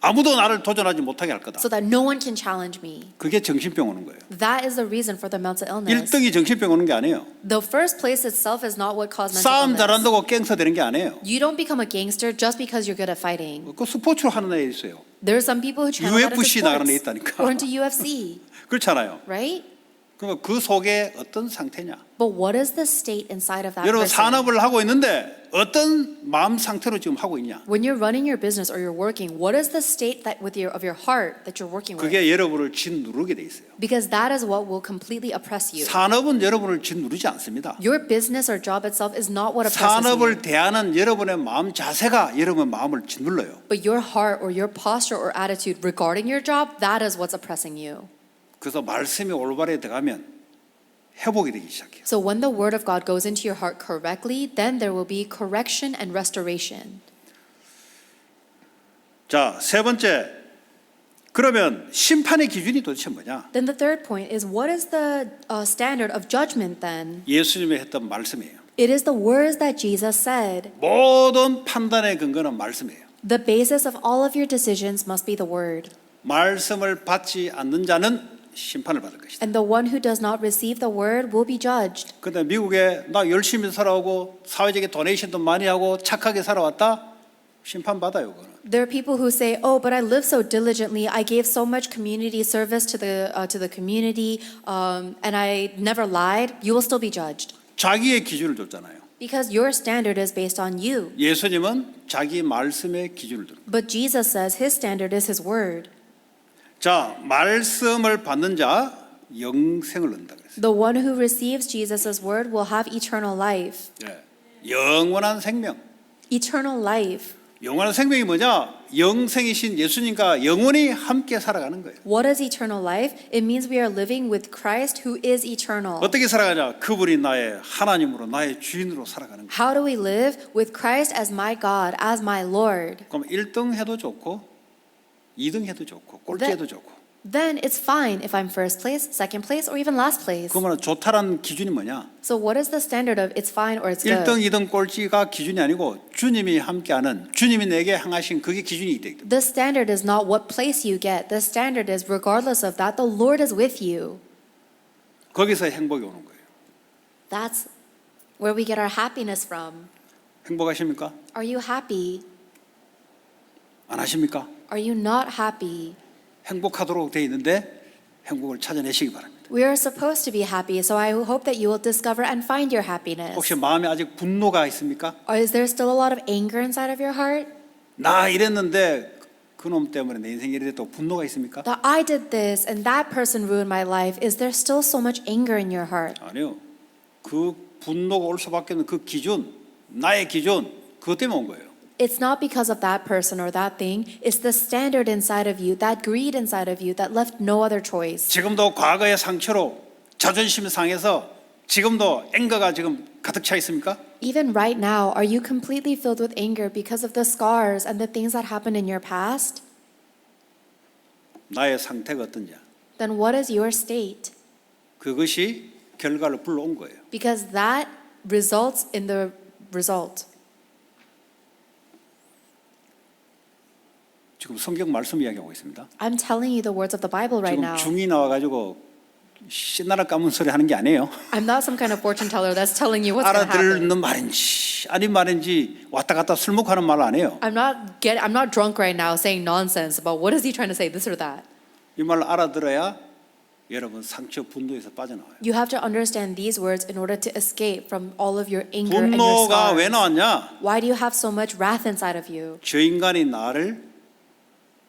Speaker 1: 아무도 나를 도전하지 못하게 할 거다.
Speaker 2: so that no one can challenge me.
Speaker 1: 그게 정신병 오는 거예요.
Speaker 2: That is the reason for the mental illness.
Speaker 1: 1등이 정신병 오는 게 아니에요.
Speaker 2: The first place itself is not what caused mental
Speaker 1: 싸움
Speaker 2: illness.
Speaker 1: 잘한다고 갱서 되는 게 아니에요.
Speaker 2: You don't become a gangster just because you're good at fighting.
Speaker 1: 그 스포츠로 하는 애 있어요.
Speaker 2: There are some people who channel that into
Speaker 1: UFC 나가는 애
Speaker 2: sports
Speaker 1: 있다니까.
Speaker 2: or into UFC,
Speaker 1: 그렇잖아요.
Speaker 2: right?
Speaker 1: 그러면 그 속에 어떤 상태냐?
Speaker 2: But what is the state inside of that
Speaker 1: 여러분
Speaker 2: person?
Speaker 1: 산업을 하고 있는데 어떤 마음 상태로 지금 하고 있냐?
Speaker 2: When you're running your business or you're working, what is the state that of your heart that you're working with?
Speaker 1: 그게 여러분을 짓누르게 돼 있어요.
Speaker 2: Because that is what will completely oppress you.
Speaker 1: 산업은 여러분을 짓누르지 않습니다.
Speaker 2: Your business or job itself is not what oppresses
Speaker 1: 산업을
Speaker 2: you.
Speaker 1: 대하는 여러분의 마음 자세가 여러분의 마음을 짓눌러요.
Speaker 2: But your heart or your posture or attitude regarding your job, that is what's oppressing you.
Speaker 1: 그래서 말씀이 올바르게 들어가면 회복이 되기 시작해요.
Speaker 2: So when the word of God goes into your heart correctly, then there will be correction and restoration.
Speaker 1: 자, 세 번째. 그러면 심판의 기준이 도대체 뭐냐?
Speaker 2: Then the third point is, what is the standard of judgment then?
Speaker 1: 예수님이 했던 말씀이에요.
Speaker 2: It is the words that Jesus said.
Speaker 1: 모든 판단의 근거는 말씀이에요.
Speaker 2: The basis of all of your decisions must be the word.
Speaker 1: 말씀을 받지 않는 자는 심판을 받을 것이다.
Speaker 2: And the one who does not receive the word will be judged.
Speaker 1: 근데 미국에 나 열심히 살아오고 사회적인 도네이션도 많이 하고 착하게 살아왔다? 심판 받아요, 그거는.
Speaker 2: There are people who say, "Oh, but I live so diligently. I gave so much community service to the community, and I never lied." You will still be judged
Speaker 1: 자기의 기준을 줬잖아요.
Speaker 2: because your standard is based on you.
Speaker 1: 예수님은 자기 말씀의 기준을 둔 거예요.
Speaker 2: But Jesus says His standard is His word.
Speaker 1: 자, 말씀을 받는 자 영생을 얻는다 그랬어요.
Speaker 2: The one who receives Jesus' word will have eternal life.
Speaker 1: 예. 영원한 생명.
Speaker 2: Eternal life.
Speaker 1: 영원한 생명이 뭐냐? 영생이신 예수님과 영원히 함께 살아가는 거예요.
Speaker 2: What is eternal life? It means we are living with Christ who is eternal.
Speaker 1: 어떻게 살아가냐? 그분이 나의 하나님으로 나의 주인으로 살아가는 거예요.
Speaker 2: How do we live? With Christ as my God, as my Lord.
Speaker 1: 그럼 1등 해도 좋고 2등 해도 좋고 꼴찌해도 좋고.
Speaker 2: Then it's fine if I'm first place, second place, or even last place.
Speaker 1: 그러면 좋다라는 기준이 뭐냐?
Speaker 2: So what is the standard of it's fine or it's good?
Speaker 1: 1등, 2등 꼴찌가 기준이 아니고 주님이 함께하는 주님이 내게 향하신 그게 기준이 되기 때문에.
Speaker 2: The standard is not what place you get. The standard is regardless of that, the Lord is with you.
Speaker 1: 거기서 행복이 오는 거예요.
Speaker 2: That's where we get our happiness from.
Speaker 1: 행복하십니까?
Speaker 2: Are you happy?
Speaker 1: 안 하십니까?
Speaker 2: Are you not happy?
Speaker 1: 행복하도록 돼 있는데 행복을 찾아내시기 바랍니다.
Speaker 2: We are supposed to be happy, so I hope that you will discover and find your happiness.
Speaker 1: 혹시 마음에 아직 분노가 있습니까?
Speaker 2: Or is there still a lot of anger inside of your heart?
Speaker 1: 나 이랬는데 그놈 때문에 내 인생이 이래 또 분노가 있습니까?
Speaker 2: That I did this and that person ruined my life. Is there still so much anger in your heart?
Speaker 1: 아니요. 그 분노가 올 수밖에 없는 그 기준, 나의 기준, 그것 때문에 온 거예요.
Speaker 2: It's not because of that person or that thing. It's the standard inside of you, that greed inside of you that left no other choice.
Speaker 1: 지금도 과거의 상처로 자존심 상해서 지금도 앵거가 지금 가득 차 있습니까?
Speaker 2: Even right now, are you completely filled with anger because of the scars and the things that happened in your past?
Speaker 1: 나의 상태가 어떤지.
Speaker 2: Then what is your state?
Speaker 1: 그것이 결과를 불러온 거예요.
Speaker 2: Because that results in the result.
Speaker 1: 지금 성경 말씀 이야기하고 있습니다.
Speaker 2: I'm telling you the words of the Bible right
Speaker 1: 지금
Speaker 2: now.
Speaker 1: 중이 나와가지고 신나라 까문 소리 하는 게 아니에요.
Speaker 2: I'm not some kind of fortune teller that's telling you what's going to happen.
Speaker 1: 알아듣는 말인지 아닌 말인지 왔다 갔다 술 먹고 하는 말 아니에요.
Speaker 2: I'm not drunk right now saying nonsense about what is he trying to say, this or that.
Speaker 1: 이 말을 알아들어야 여러분 상처 분노에서 빠져나와요.
Speaker 2: You have to understand these words in order to escape from all of your anger and your
Speaker 1: 분노가 왜
Speaker 2: scars.
Speaker 1: 나왔냐?
Speaker 2: Why do you have so much wrath inside of you?
Speaker 1: 저 인간이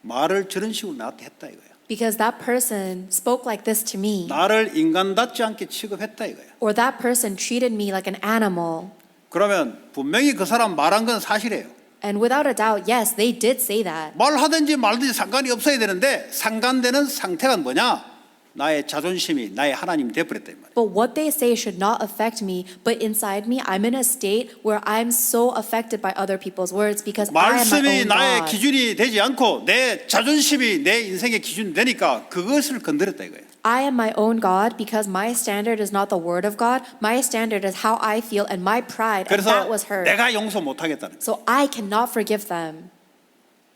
Speaker 1: 말을 저런 식으로 나한테 했다 이거야.
Speaker 2: Because that person spoke like this to me.
Speaker 1: 나를 인간답지 않게 취급했다 이거야.
Speaker 2: Or that person treated me like an animal.
Speaker 1: 그러면 분명히 그 사람 말한 건 사실이에요.
Speaker 2: And without a doubt, yes, they did say that.
Speaker 1: 말하든지 말든지 상관이 없어야 되는데 상관되는 상태가 뭐냐? 나의 자존심이 나의 하나님이 돼버렸다 이 말이야.
Speaker 2: But what they say should not affect me. But inside me, I'm in a state where I'm so affected by other people's words because I am my
Speaker 1: 말씀이
Speaker 2: own
Speaker 1: 나의
Speaker 2: God.
Speaker 1: 기준이 되지 않고 내 자존심이 내 인생의 기준이 되니까 그것을 건드렸다 이거예요.
Speaker 2: I am my own God because my standard is not the word of God. My standard is how I feel and my pride, and
Speaker 1: 그래서
Speaker 2: that was hurt.
Speaker 1: 내가 용서 못하겠다는 거예요.
Speaker 2: So I cannot forgive them.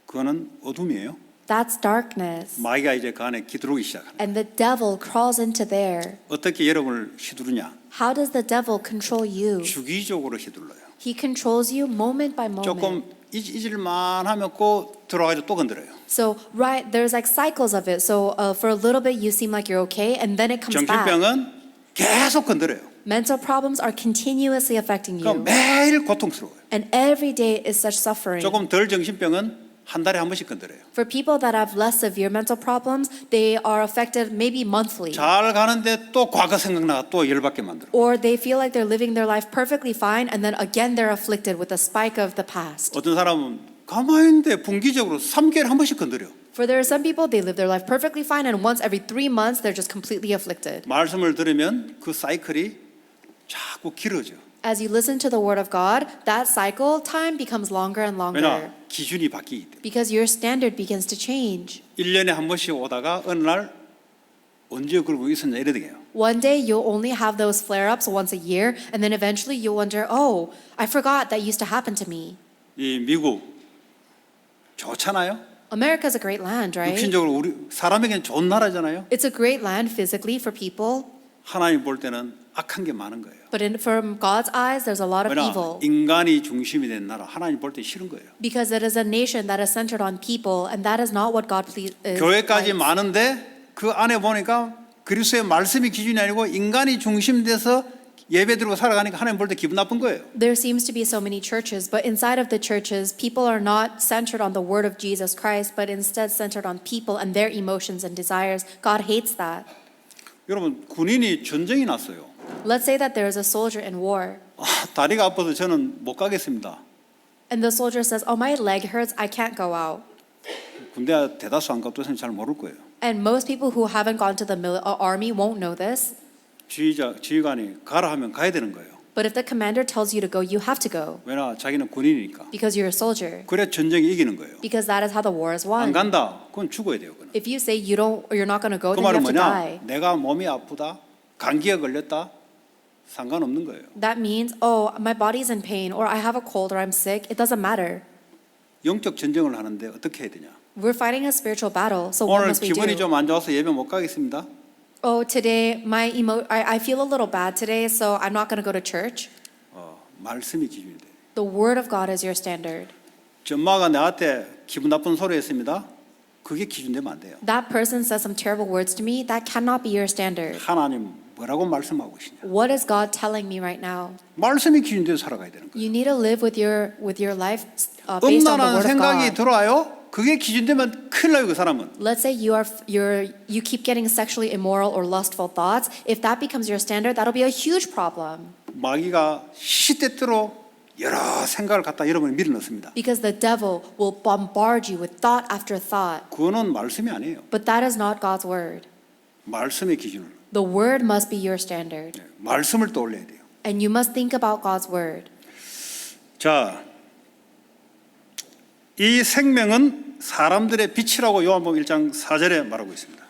Speaker 1: 그거는 어둠이에요.
Speaker 2: That's darkness.
Speaker 1: 마귀가 이제 그 안에 기들어오기 시작합니다.
Speaker 2: And the devil crawls into there.
Speaker 1: 어떻게 여러분을 휘두르냐?
Speaker 2: How does the devil control you?
Speaker 1: 주기적으로 휘둘러요.
Speaker 2: He controls you moment by moment.
Speaker 1: 조금 잊을만 하면 꼭 들어와가지고 또 건드려요.
Speaker 2: So right, there's like cycles of it. So for a little bit you seem like you're okay, and then it comes back.
Speaker 1: 정신병은 계속 건드려요.
Speaker 2: Mental problems are continuously affecting
Speaker 1: 그러니까
Speaker 2: you,
Speaker 1: 매일 고통스러워요.
Speaker 2: and every day is such suffering.
Speaker 1: 조금 덜 정신병은 한 달에 한 번씩 건드려요.
Speaker 2: For people that have less severe mental problems, they are affected maybe monthly.
Speaker 1: 잘 가는데 또 과거 생각나가 또 열받게 만들어.
Speaker 2: Or they feel like they're living their life perfectly fine, and then again they're afflicted with a spike of the past.
Speaker 1: 어떤 사람은 가만히 있는데 분기적으로 3개월에 한 번씩 건드려.
Speaker 2: For there are some people, they live their life perfectly fine, and once every 3 months, they're just completely afflicted.
Speaker 1: 말씀을 들으면 그 사이클이 자꾸 길어져.
Speaker 2: As you listen to the word of God, that cycle time becomes longer and longer.
Speaker 1: 왜냐? 기준이 바뀌기 때문에.
Speaker 2: Because your standard begins to change.
Speaker 1: 1년에 한 번씩 오다가 어느 날 언제 그러고 있었냐 이래 되게요.
Speaker 2: One day you'll only have those flare-ups once a year, and then eventually you'll wonder, oh, I forgot that used to happen to me.
Speaker 1: 이 미국 좋잖아요.
Speaker 2: America's a great land, right?
Speaker 1: 육신적으로 우리 사람에게는 좋은 나라잖아요.
Speaker 2: It's a great land physically for people,
Speaker 1: 하나님 볼 때는 악한 게 많은 거예요.
Speaker 2: but from God's eyes, there's a lot of
Speaker 1: 왜냐?
Speaker 2: evil.
Speaker 1: 인간이 중심이 된 나라 하나님 볼 때 싫은 거예요.
Speaker 2: Because it is a nation that is centered on people, and that is not what God is.
Speaker 1: 교회까지 많은데 그 안에 보니까 그리스도의 말씀이 기준이 아니고 인간이 중심돼서 예배드리고 살아가니까 하나님 볼 때 기분 나쁜 거예요.
Speaker 2: There seems to be so many churches, but inside of the churches, people are not centered on the word of Jesus Christ, but instead centered on people and their emotions and desires. God hates that.
Speaker 1: 여러분 군인이 전쟁이 났어요.
Speaker 2: Let's say that there is a soldier in war,
Speaker 1: 다리가 아파서 저는 못 가겠습니다.
Speaker 2: and the soldier says, "Oh, my leg hurts. I can't go out."
Speaker 1: 군대 대다수 안 가도 잘 모를 거예요.
Speaker 2: And most people who haven't gone to the army won't know this.
Speaker 1: 지휘관이 가라 하면 가야 되는 거예요.
Speaker 2: But if the commander tells you to go, you have to go
Speaker 1: 왜냐 자기는 군인이니까.
Speaker 2: because you're a soldier.
Speaker 1: 그래 전쟁이 이기는 거예요.
Speaker 2: Because that is how the war is
Speaker 1: 안
Speaker 2: won.
Speaker 1: 간다. 그건 죽어야 돼요. 그는.
Speaker 2: If you say you don't, or you're not going to go,
Speaker 1: 그
Speaker 2: then you
Speaker 1: 말은
Speaker 2: have to die.
Speaker 1: 뭐냐? 내가 몸이 아프다, 감기에 걸렸다, 상관없는 거예요.
Speaker 2: That means, oh, my body's in pain, or I have a cold, or I'm sick. It doesn't matter.
Speaker 1: 영적 전쟁을 하는데 어떻게 해야 되냐?
Speaker 2: We're fighting a spiritual battle, so what
Speaker 1: 오늘
Speaker 2: must we
Speaker 1: 기분이
Speaker 2: do?
Speaker 1: 좀 안 좋아서 예배 못 가겠습니다.
Speaker 2: Oh, today I feel a little bad today, so I'm not going to go to church.
Speaker 1: 말씀이 기준이 돼요.
Speaker 2: The word of God is your standard.
Speaker 1: 전마가 나한테 기분 나쁜 소리 했습니다. 그게 기준되면 안 돼요.
Speaker 2: That person says some terrible words to me. That cannot be your standard.
Speaker 1: 하나님 뭐라고 말씀하고 계시냐?
Speaker 2: What is God telling me right now?
Speaker 1: 말씀이 기준돼서 살아가야 되는 거예요.
Speaker 2: You need to live with your life based on the
Speaker 1: 음란한
Speaker 2: word of
Speaker 1: 생각이
Speaker 2: God.
Speaker 1: 들어와요. 그게 기준되면 큰일 나요, 그 사람은.
Speaker 2: Let's say you keep getting sexually immoral or lustful thoughts. If that becomes your standard, that'll be a huge problem.
Speaker 1: 마귀가 시대대로 여러 생각을 갖다 여러분이 밀어넣습니다.
Speaker 2: Because the devil will bombard you with thought after thought.
Speaker 1: 그거는 말씀이 아니에요.
Speaker 2: But that is not God's word.
Speaker 1: 말씀의 기준을.
Speaker 2: The word must be your standard.
Speaker 1: 말씀을 떠올려야 돼요.
Speaker 2: And you must think about God's word.
Speaker 1: 자, 이 생명은 사람들의 빛이라고 요한복음 1장 4절에 말하고 있습니다.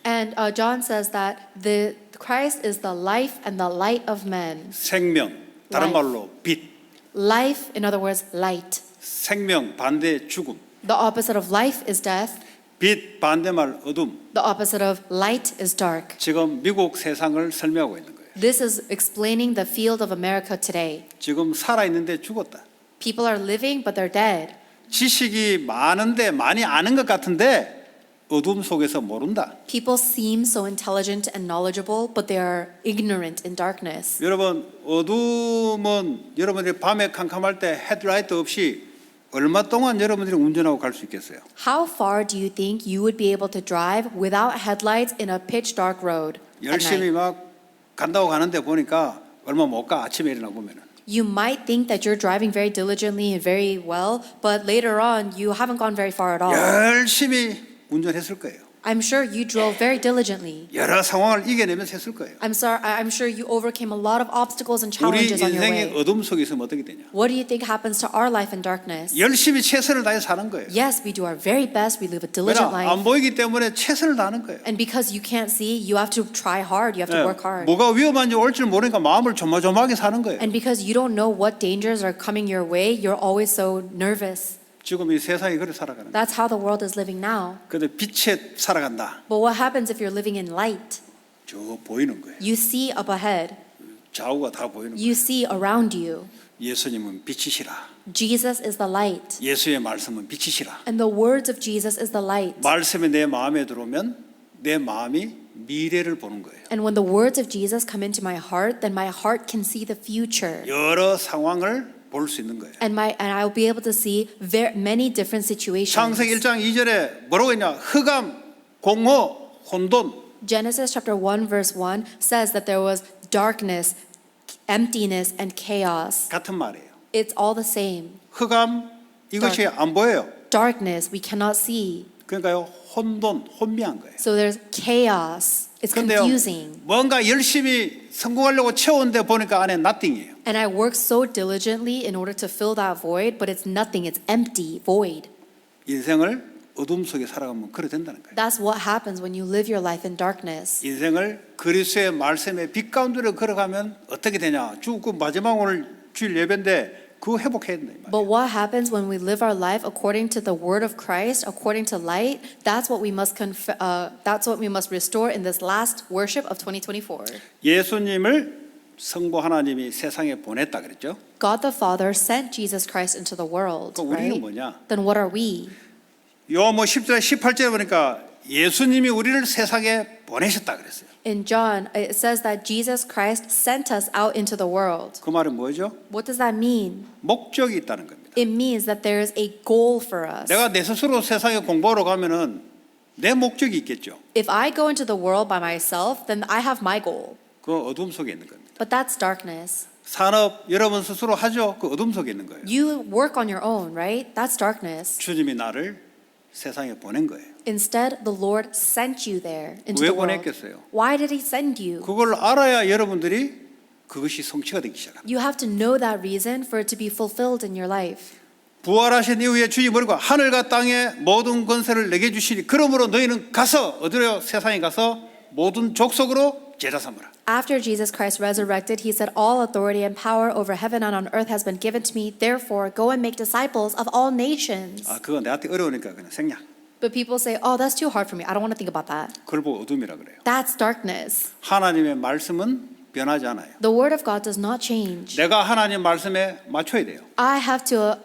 Speaker 2: And John says that the Christ is the life and the light of men.
Speaker 1: 생명, 다른
Speaker 2: Life.
Speaker 1: 말로 빛.
Speaker 2: Life, in other words, light.
Speaker 1: 생명 반대 죽음.
Speaker 2: The opposite of life is death.
Speaker 1: 빛 반대말 어둠.
Speaker 2: The opposite of light is dark.
Speaker 1: 지금 미국 세상을 설명하고 있는 거예요.
Speaker 2: This is explaining the field of America today.
Speaker 1: 지금 살아 있는데 죽었다.
Speaker 2: People are living, but they're dead.
Speaker 1: 지식이 많은데 많이 아는 것 같은데 어둠 속에서 모른다.
Speaker 2: People seem so intelligent and knowledgeable, but they are ignorant in darkness.
Speaker 1: 여러분 어둠은 여러분들이 밤에 캄캄할 때 헤드라이트 없이 얼마 동안 여러분들이 운전하고 갈 수 있겠어요?
Speaker 2: How far do you think you would be able to drive without headlights in a pitch dark road at
Speaker 1: 열심히
Speaker 2: night?
Speaker 1: 막 간다고 가는데 보니까 얼마 못 가. 아침에 일어나 보면은.
Speaker 2: You might think that you're driving very diligently and very well, but later on you haven't gone very far at all.
Speaker 1: 열심히 운전했을 거예요.
Speaker 2: I'm sure you drove very diligently.
Speaker 1: 여러 상황을 이겨내면서 했을 거예요.
Speaker 2: I'm sure you overcame a lot of obstacles and
Speaker 1: 우리
Speaker 2: challenges on your
Speaker 1: 인생이
Speaker 2: way.
Speaker 1: 어둠 속에 있으면 어떻게 되냐?
Speaker 2: What do you think happens to our life in darkness?
Speaker 1: 열심히 최선을 다해 사는 거예요.
Speaker 2: Yes, we do our very best. We live a diligent
Speaker 1: 왜냐? 안
Speaker 2: life.
Speaker 1: 보이기 때문에 최선을 다하는 거예요.
Speaker 2: And because you can't see, you have to try hard. You have to work hard.
Speaker 1: 뭐가 위험한지 올 줄 모르니까 마음을 조마조마하게 사는 거예요.
Speaker 2: And because you don't know what dangers are coming your way, you're always so nervous.
Speaker 1: 지금 이 세상이 그렇게 살아가는 거예요.
Speaker 2: That's how the world is living now.
Speaker 1: 근데 빛에 살아간다.
Speaker 2: But what happens if you're living in light?
Speaker 1: 저 보이는 거예요.
Speaker 2: You see up ahead.
Speaker 1: 좌우가 다 보이는 거예요.
Speaker 2: You see around you.
Speaker 1: 예수님은 빛이시라.
Speaker 2: Jesus is the light.
Speaker 1: 예수의 말씀은 빛이시라.
Speaker 2: And the words of Jesus is the light.
Speaker 1: 말씀이 내 마음에 들어오면 내 마음이 미래를 보는 거예요.
Speaker 2: And when the words of Jesus come into my heart, then my heart can see the future.
Speaker 1: 여러 상황을 볼 수 있는 거예요.
Speaker 2: And I'll be able to see many different situations.
Speaker 1: 창세기 1장 2절에 뭐라고 했냐? 흑암, 공허, 혼돈.
Speaker 2: Genesis chapter 1 verse 1 says that there was darkness, emptiness, and chaos.
Speaker 1: 같은 말이에요.
Speaker 2: It's all the same.
Speaker 1: 흑암 이것이 안 보여요.
Speaker 2: Darkness we cannot see.
Speaker 1: 그러니까요 혼돈, 혼미한 거예요.
Speaker 2: So there's chaos. It's
Speaker 1: 그런데요
Speaker 2: confusing.
Speaker 1: 뭔가 열심히 성공하려고 채웠는데 보니까 안에 nothing이에요.
Speaker 2: And I work so diligently in order to fill that void, but it's nothing. It's empty, void.
Speaker 1: 인생을 어둠 속에 살아가면 그래 된다는 거예요.
Speaker 2: That's what happens when you live your life in darkness.
Speaker 1: 인생을 그리스도의 말씀의 빛 가운데로 걸어가면 어떻게 되냐? 그 마지막 오늘 주일 예배인데 그거 회복해야 된다.
Speaker 2: But what happens when we live our life according to the word of Christ, according to light? That's what we must restore in this last worship of 2024.
Speaker 1: 예수님을 성부 하나님이 세상에 보냈다 그랬죠?
Speaker 2: God the Father sent Jesus Christ into the world,
Speaker 1: 그 우리는
Speaker 2: right?
Speaker 1: 뭐냐?
Speaker 2: Then what are we?
Speaker 1: 요한복음 10절 18절에 보니까 예수님이 우리를 세상에 보내셨다 그랬어요.
Speaker 2: In John, it says that Jesus Christ sent us out into the world.
Speaker 1: 그 말은 뭐죠?
Speaker 2: What does that mean?
Speaker 1: 목적이 있다는 겁니다.
Speaker 2: It means that there is a goal for us.
Speaker 1: 내가 내 스스로 세상에 공부하러 가면은 내 목적이 있겠죠.
Speaker 2: If I go into the world by myself, then I have my goal.
Speaker 1: 그 어둠 속에 있는 겁니다.
Speaker 2: But that's darkness.
Speaker 1: 산업 여러분 스스로 하죠. 그 어둠 속에 있는 거예요.
Speaker 2: You work on your own, right? That's darkness.
Speaker 1: 주님이 나를 세상에 보낸 거예요.
Speaker 2: Instead, the Lord sent you there into
Speaker 1: 왜
Speaker 2: the world.
Speaker 1: 보냈겠어요?
Speaker 2: Why did He send you?
Speaker 1: 그걸 알아야 여러분들이 그것이 성취가 되기 시작합니다.
Speaker 2: You have to know that reason for it to be fulfilled in your life.
Speaker 1: 부활하신 이후에 주님 뭐라고 하늘과 땅의 모든 권세를 내게 주시니 그러므로 너희는 가서 어디로 세상에 가서 모든 족속으로 제자 삼으라.
Speaker 2: After Jesus Christ resurrected, He said, "All authority and power over heaven and on earth has been given to me. Therefore, go and make disciples of all nations."
Speaker 1: 아 그거 내한테 어려우니까 그냥 생략.
Speaker 2: But people say, "Oh, that's too hard for me. I don't want to think about that."
Speaker 1: 그걸 보고 어둠이라 그래요.
Speaker 2: That's darkness.
Speaker 1: 하나님의 말씀은 변하지 않아요.
Speaker 2: The word of God does not change.
Speaker 1: 내가 하나님 말씀에 맞춰야 돼요.
Speaker 2: I have to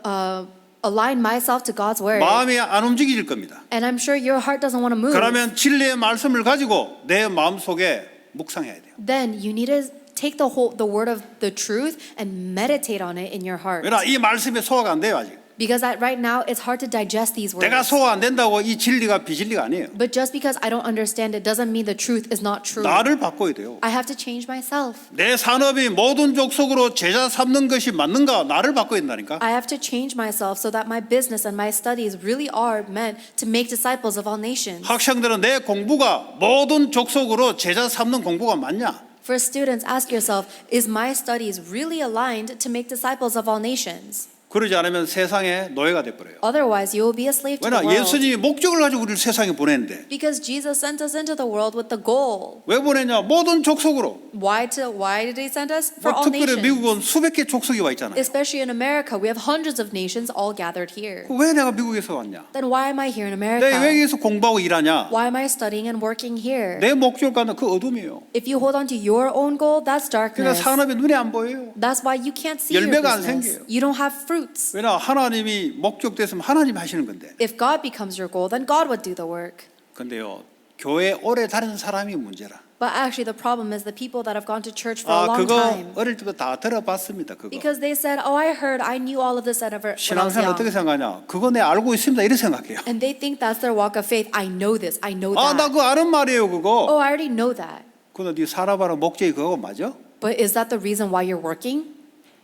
Speaker 2: align myself to God's word.
Speaker 1: 마음이 안 움직일 겁니다.
Speaker 2: And I'm sure your heart doesn't want to move.
Speaker 1: 그러면 진리의 말씀을 가지고 내 마음 속에 묵상해야 돼요.
Speaker 2: Then you need to take the word of the truth and meditate on it in your heart.
Speaker 1: 왜냐 이 말씀이 소화가 안 돼요 아직.
Speaker 2: Because right now it's hard to digest these words.
Speaker 1: 내가 소화 안 된다고 이 진리가 비진리가 아니에요.
Speaker 2: But just because I don't understand it doesn't mean the truth is not true.
Speaker 1: 나를 바꿔야 돼요.
Speaker 2: I have to change myself.
Speaker 1: 내 산업이 모든 족속으로 제자 삼는 것이 맞는가? 나를 바꿔야 된다니까.
Speaker 2: I have to change myself so that my business and my studies really are meant to make disciples of all nations.
Speaker 1: 학생들은 내 공부가 모든 족속으로 제자 삼는 공부가 맞냐?
Speaker 2: For students, ask yourself, is my studies really aligned to make disciples of all nations?
Speaker 1: 그러지 않으면 세상의 노예가 돼버려요.
Speaker 2: Otherwise, you will be a slave to the
Speaker 1: 왜냐
Speaker 2: world.
Speaker 1: 예수님이 목적을 가지고 우리를 세상에 보냈는데
Speaker 2: Because Jesus sent us into the world with the goal.
Speaker 1: 왜 보냈냐? 모든 족속으로.
Speaker 2: Why did He send us? For all
Speaker 1: 특별히
Speaker 2: nations.
Speaker 1: 미국은 수백 개 족속이 와 있잖아요.
Speaker 2: Especially in America, we have hundreds of nations all gathered here.
Speaker 1: 왜 내가 미국에서 왔냐?
Speaker 2: Then why am I here in
Speaker 1: 내가
Speaker 2: America?
Speaker 1: 왜 여기서 공부하고 일하냐?
Speaker 2: Why am I studying and working here?
Speaker 1: 내 목적을 갖는 그 어둠이에요.
Speaker 2: If you hold on to your own goal, that's
Speaker 1: 그러니까
Speaker 2: darkness.
Speaker 1: 산업이 눈에 안 보여요.
Speaker 2: That's why you can't see your
Speaker 1: 열매가 안
Speaker 2: business.
Speaker 1: 생겨요.
Speaker 2: You don't have fruits.
Speaker 1: 왜냐 하나님이 목적 됐으면 하나님이 하시는 건데.
Speaker 2: If God becomes your goal, then God would do the work.
Speaker 1: 근데요 교회 오래 다니는 사람이 문제라.
Speaker 2: But actually, the problem is the people that have gone to church for a
Speaker 1: 아
Speaker 2: long
Speaker 1: 그거
Speaker 2: time.
Speaker 1: 어릴 때부터 다 들어봤습니다. 그거.
Speaker 2: Because they said, "Oh, I heard, I knew all of this when I was
Speaker 1: 신앙생활 어떻게
Speaker 2: young."
Speaker 1: 생각하냐? 그거 내 알고 있습니다. 이렇게 생각해요.
Speaker 2: And they think that's their walk of faith. I know this. I know
Speaker 1: 아 나
Speaker 2: that.
Speaker 1: 그거 아는 말이에요 그거.
Speaker 2: Oh, I already know that.
Speaker 1: 근데 네 살아봐라 목적이 그거 맞아?
Speaker 2: But is that the reason why you're working?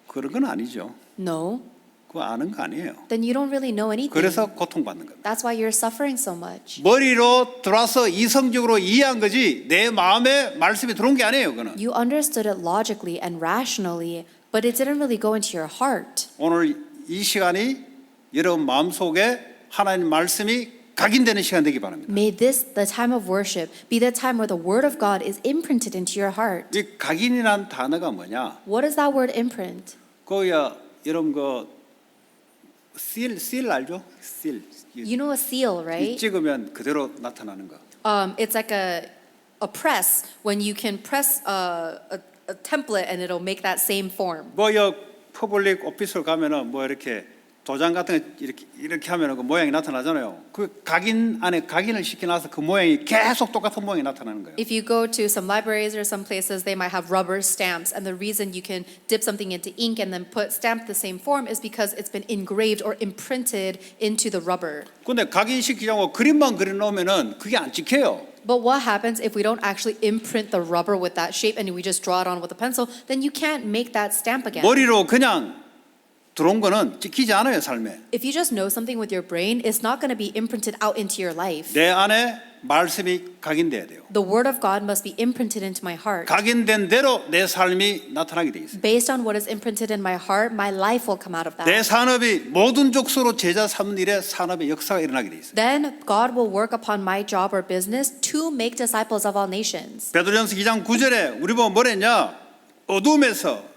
Speaker 1: 그런 건 아니죠.
Speaker 2: No.
Speaker 1: 그거 아는 거 아니에요.
Speaker 2: Then you don't really know anything.
Speaker 1: 그래서 고통받는 겁니다.
Speaker 2: That's why you're suffering so much.
Speaker 1: 머리로 들어와서 이성적으로 이해한 거지 내 마음에 말씀이 들어온 게 아니에요. 그거는.
Speaker 2: You understood it logically and rationally, but it didn't really go into your heart.
Speaker 1: 오늘 이 시간이 여러분 마음속에 하나님 말씀이 각인되는 시간 되기 바랍니다.
Speaker 2: May this, the time of worship, be the time where the word of God is imprinted into your heart.
Speaker 1: 이 각인이란 단어가 뭐냐?
Speaker 2: What is that word imprint?
Speaker 1: 거기야 여러분 그 seal 알죠? seal.
Speaker 2: You know a seal,
Speaker 1: 이
Speaker 2: right?
Speaker 1: 찍으면 그대로 나타나는 거.
Speaker 2: It's like a press when you can press a template and it'll make that same form.
Speaker 1: 뭐여 퍼블릭 오피스를 가면은 뭐 이렇게 도장 같은 거 이렇게 하면은 그 모양이 나타나잖아요. 그 각인 안에 각인을 시켜놔서 그 모양이 계속 똑같은 모양이 나타나는 거예요.
Speaker 2: If you go to some libraries or some places, they might have rubber stamps, and the reason you can dip something into ink and then put stamp the same form is because it's been engraved or imprinted into the rubber.
Speaker 1: 근데 각인시키자고 그림만 그려놓으면은 그게 안 찍혀요.
Speaker 2: But what happens if we don't actually imprint the rubber with that shape and we just draw it on with a pencil? Then you can't make that stamp again.
Speaker 1: 머리로 그냥 들어온 거는 찍히지 않아요, 삶에.
Speaker 2: If you just know something with your brain, it's not going to be imprinted out into your life.
Speaker 1: 내 안에 말씀이 각인돼야 돼요.
Speaker 2: The word of God must be imprinted into my heart.
Speaker 1: 각인된 대로 내 삶이 나타나게 돼 있어요.
Speaker 2: Based on what is imprinted in my heart, my life will come out of that.
Speaker 1: 내 산업이 모든 족속으로 제자 삼는 일에 산업의 역사가 일어나게 돼 있어요.
Speaker 2: Then God will work upon my job or business to make disciples of all nations.
Speaker 1: 베드로전서 2장 9절에 우리 보고 뭐랬냐? 어둠에서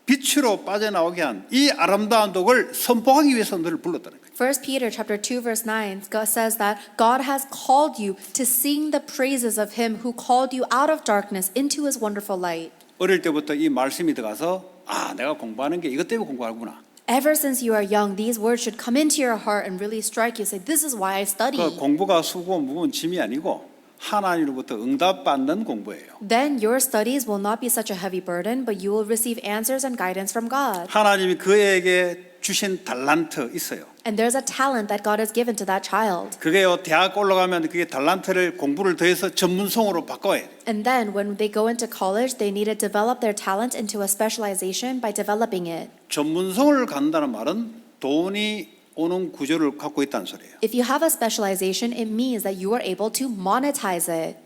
Speaker 1: 빛으로 빠져나오게 한 이 아름다운 독을 선포하기 위해서 너를 불렀다는 거예요.
Speaker 2: 1 Peter chapter 2 verse 9 God says that God has called you to sing the praises of him who called you out of darkness into his wonderful light.
Speaker 1: 어릴 때부터 이 말씀이 들어가서 아, 내가 공부하는 게 이것 때문에 공부하구나.
Speaker 2: Ever since you are young, these words should come into your heart and really strike you. Say, this is why I study.
Speaker 1: 그 공부가 수고 무거운 짐이 아니고 하나님으로부터 응답받는 공부예요.
Speaker 2: Then your studies will not be such a heavy burden, but you will receive answers and guidance from God.
Speaker 1: 하나님이 그에게 주신 달란트 있어요.
Speaker 2: And there's a talent that God has given to that child.
Speaker 1: 그게요, 대학 올라가면 그게 달란트를 공부를 더해서 전문성으로 바꿔야 돼요.
Speaker 2: And then when they go into college, they need to develop their talent into a specialization by developing it.
Speaker 1: 전문성을 갖는다는 말은 돈이 오는 구조를 갖고 있다는 소리예요.
Speaker 2: If you have a specialization, it means that you are able to monetize it.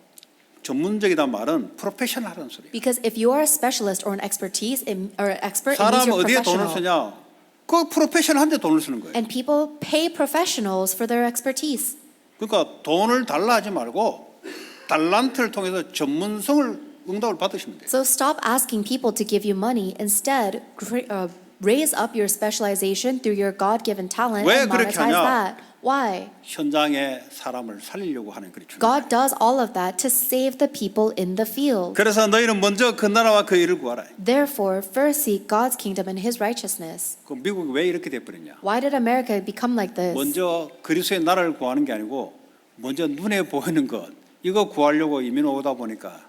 Speaker 1: 전문적이란 말은 프로페셔널하다는 소리예요.
Speaker 2: Because if you are a specialist or an expertise, or an expert, it means
Speaker 1: 사람
Speaker 2: you're
Speaker 1: 어디에 돈을
Speaker 2: professional.
Speaker 1: 쓰냐? 그 프로페셔널한테 돈을 쓰는 거예요.
Speaker 2: And people pay professionals for their expertise.
Speaker 1: 그러니까 돈을 달라 하지 말고 달란트를 통해서 전문성을 응답을 받으시면 돼요.
Speaker 2: So stop asking people to give you money. Instead, raise up your specialization through your God-given talent
Speaker 1: 왜
Speaker 2: and
Speaker 1: 그렇게
Speaker 2: monetize
Speaker 1: 하냐?
Speaker 2: that. Why?
Speaker 1: 현장에 사람을 살리려고 하는 그런 줄.
Speaker 2: God does all of that to save the people in the field.
Speaker 1: 그래서 너희는 먼저 그 나라와 그 일을 구하라.
Speaker 2: Therefore, first seek God's kingdom and his righteousness.
Speaker 1: 그 미국이 왜 이렇게 돼버렸냐?
Speaker 2: Why did America become like this?
Speaker 1: 먼저 그리스도의 나라를 구하는 게 아니고 먼저 눈에 보이는 것 이거 구하려고 이민 오다 보니까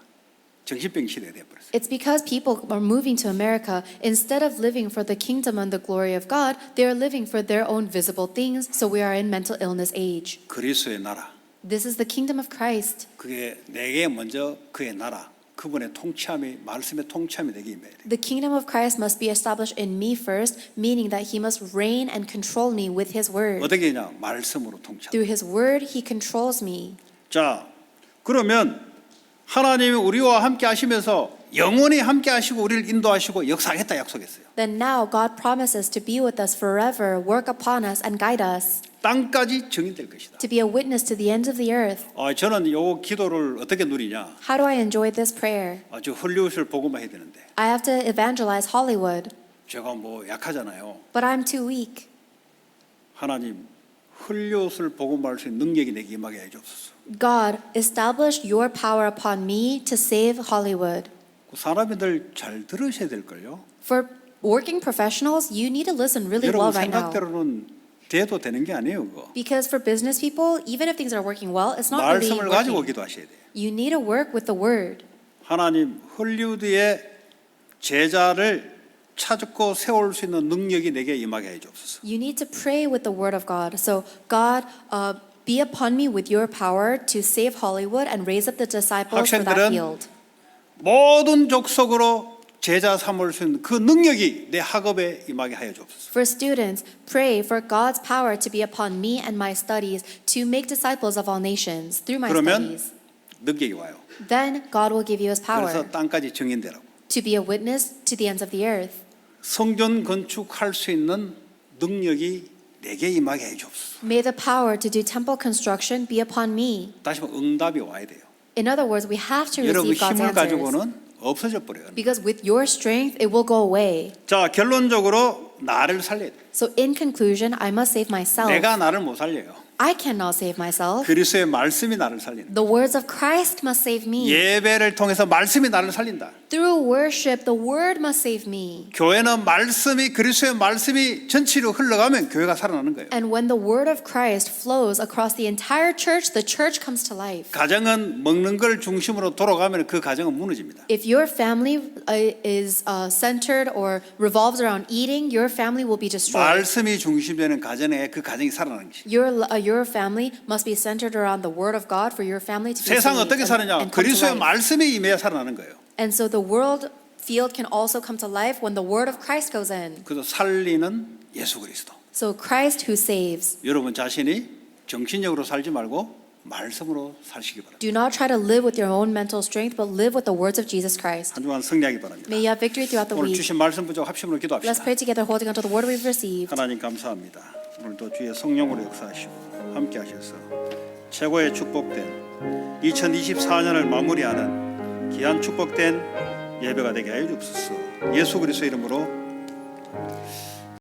Speaker 1: 정신병 시대가 돼버렸어요.
Speaker 2: It's because people are moving to America. Instead of living for the kingdom and the glory of God, they are living for their own visible things. So we are in mental illness age.
Speaker 1: 그리스도의 나라
Speaker 2: This is the kingdom of Christ.
Speaker 1: 그게 내게 먼저 그의 나라 그분의 통치함이 말씀의 통치함이 되게 임해야 돼.
Speaker 2: The kingdom of Christ must be established in me first, meaning that he must reign and control me with his word.
Speaker 1: 어떻게 하냐? 말씀으로 통치함.
Speaker 2: Through his word, he controls me.
Speaker 1: 자, 그러면 하나님이 우리와 함께 하시면서 영원히 함께 하시고 우리를 인도하시고 역사하겠다 약속했어요.
Speaker 2: Then now God promises to be with us forever, work upon us, and guide us,
Speaker 1: 땅까지 증인될 것이다.
Speaker 2: to be a witness to the ends of the earth.
Speaker 1: 저는 요 기도를 어떻게 누리냐?
Speaker 2: How do I enjoy this prayer?
Speaker 1: 저 헐리우드를 보고만 해야 되는데
Speaker 2: I have to evangelize Hollywood,
Speaker 1: 제가 뭐 약하잖아요.
Speaker 2: but I'm too weak.
Speaker 1: 하나님 헐리우드를 보고만 할 수 있는 능력이 내게 임하게 해주옵소서.
Speaker 2: God, establish your power upon me to save Hollywood.
Speaker 1: 사람들 잘 들으셔야 될 걸요.
Speaker 2: For working professionals, you need to listen really
Speaker 1: 여러분
Speaker 2: well right now.
Speaker 1: 생각대로는 돼도 되는 게 아니에요, 그거.
Speaker 2: Because for business people, even if things are working well, it's not really
Speaker 1: 말씀을 가지고
Speaker 2: working.
Speaker 1: 기도하셔야 돼요.
Speaker 2: You need to work with the word.
Speaker 1: 하나님 헐리우드의 제자를 찾고 세울 수 있는 능력이 내게 임하게 해 주옵소서.
Speaker 2: You need to pray with the word of God. So God, be upon me with your power to save Hollywood and raise up the disciples for that
Speaker 1: 학생들은
Speaker 2: field.
Speaker 1: 모든 족속으로 제자 삼을 수 있는 그 능력이 내 학업에 임하게 하여 주옵소서.
Speaker 2: For students, pray for God's power to be upon me and my studies to make disciples of all nations through my
Speaker 1: 그러면
Speaker 2: studies.
Speaker 1: 능력이 와요.
Speaker 2: Then God will give you his
Speaker 1: 그래서
Speaker 2: power
Speaker 1: 땅까지 증인되라고.
Speaker 2: to be a witness to the ends of the earth.
Speaker 1: 성전 건축할 수 있는 능력이 내게 임하게 해 주옵소서.
Speaker 2: May the power to do temple construction be upon me.
Speaker 1: 다시 한번 응답이 와야 돼요.
Speaker 2: In other words, we have to
Speaker 1: 여러분
Speaker 2: receive God's
Speaker 1: 힘을
Speaker 2: answers.
Speaker 1: 가지고는 없어져 버려요.
Speaker 2: Because with your strength, it will go away.
Speaker 1: 자, 결론적으로 나를 살려야 돼.
Speaker 2: So in conclusion, I must save myself.
Speaker 1: 내가 나를 못 살려요.
Speaker 2: I cannot save myself.
Speaker 1: 그리스도의 말씀이 나를 살린다.
Speaker 2: The words of Christ must save me.
Speaker 1: 예배를 통해서 말씀이 나를 살린다.
Speaker 2: Through worship, the word must save me.
Speaker 1: 교회는 말씀이 그리스도의 말씀이 전체로 흘러가면 교회가 살아나는 거예요.
Speaker 2: And when the word of Christ flows across the entire church comes to life.
Speaker 1: 가정은 먹는 걸 중심으로 돌아가면 그 가정은 무너집니다.
Speaker 2: If your family is centered or revolves around eating, your family will be destroyed.
Speaker 1: 말씀이 중심되는 가정에 그 가정이 살아나는 것이죠.
Speaker 2: Your family must be centered around the word of God for your family to be
Speaker 1: 세상
Speaker 2: saved
Speaker 1: 어떻게 사느냐?
Speaker 2: and come to
Speaker 1: 그리스도의
Speaker 2: life.
Speaker 1: 말씀이 임해야 살아나는 거예요.
Speaker 2: And so the world field can also come to life when the word of Christ goes in.
Speaker 1: 그래서 살리는 예수 그리스도.
Speaker 2: So Christ who saves.
Speaker 1: 여러분 자신이 정신력으로 살지 말고 말씀으로 사시기 바랍니다.
Speaker 2: Do not try to live with your own mental strength, but live with the words of Jesus Christ.
Speaker 1: 한 주간 승리하기 바랍니다.
Speaker 2: May you have victory throughout the
Speaker 1: 오늘
Speaker 2: week.
Speaker 1: 주신 말씀 부족 합심으로
Speaker 2: Let's
Speaker 1: 기도합시다.
Speaker 2: pray together, holding on to the word we've received.
Speaker 1: 하나님 감사합니다. 오늘도 주의 성령으로 역사하시고 함께 하셔서 최고의 축복된 2024년을 마무리하는 귀한 축복된 예배가 되게 하여 주옵소서. 예수 그리스도의 이름으로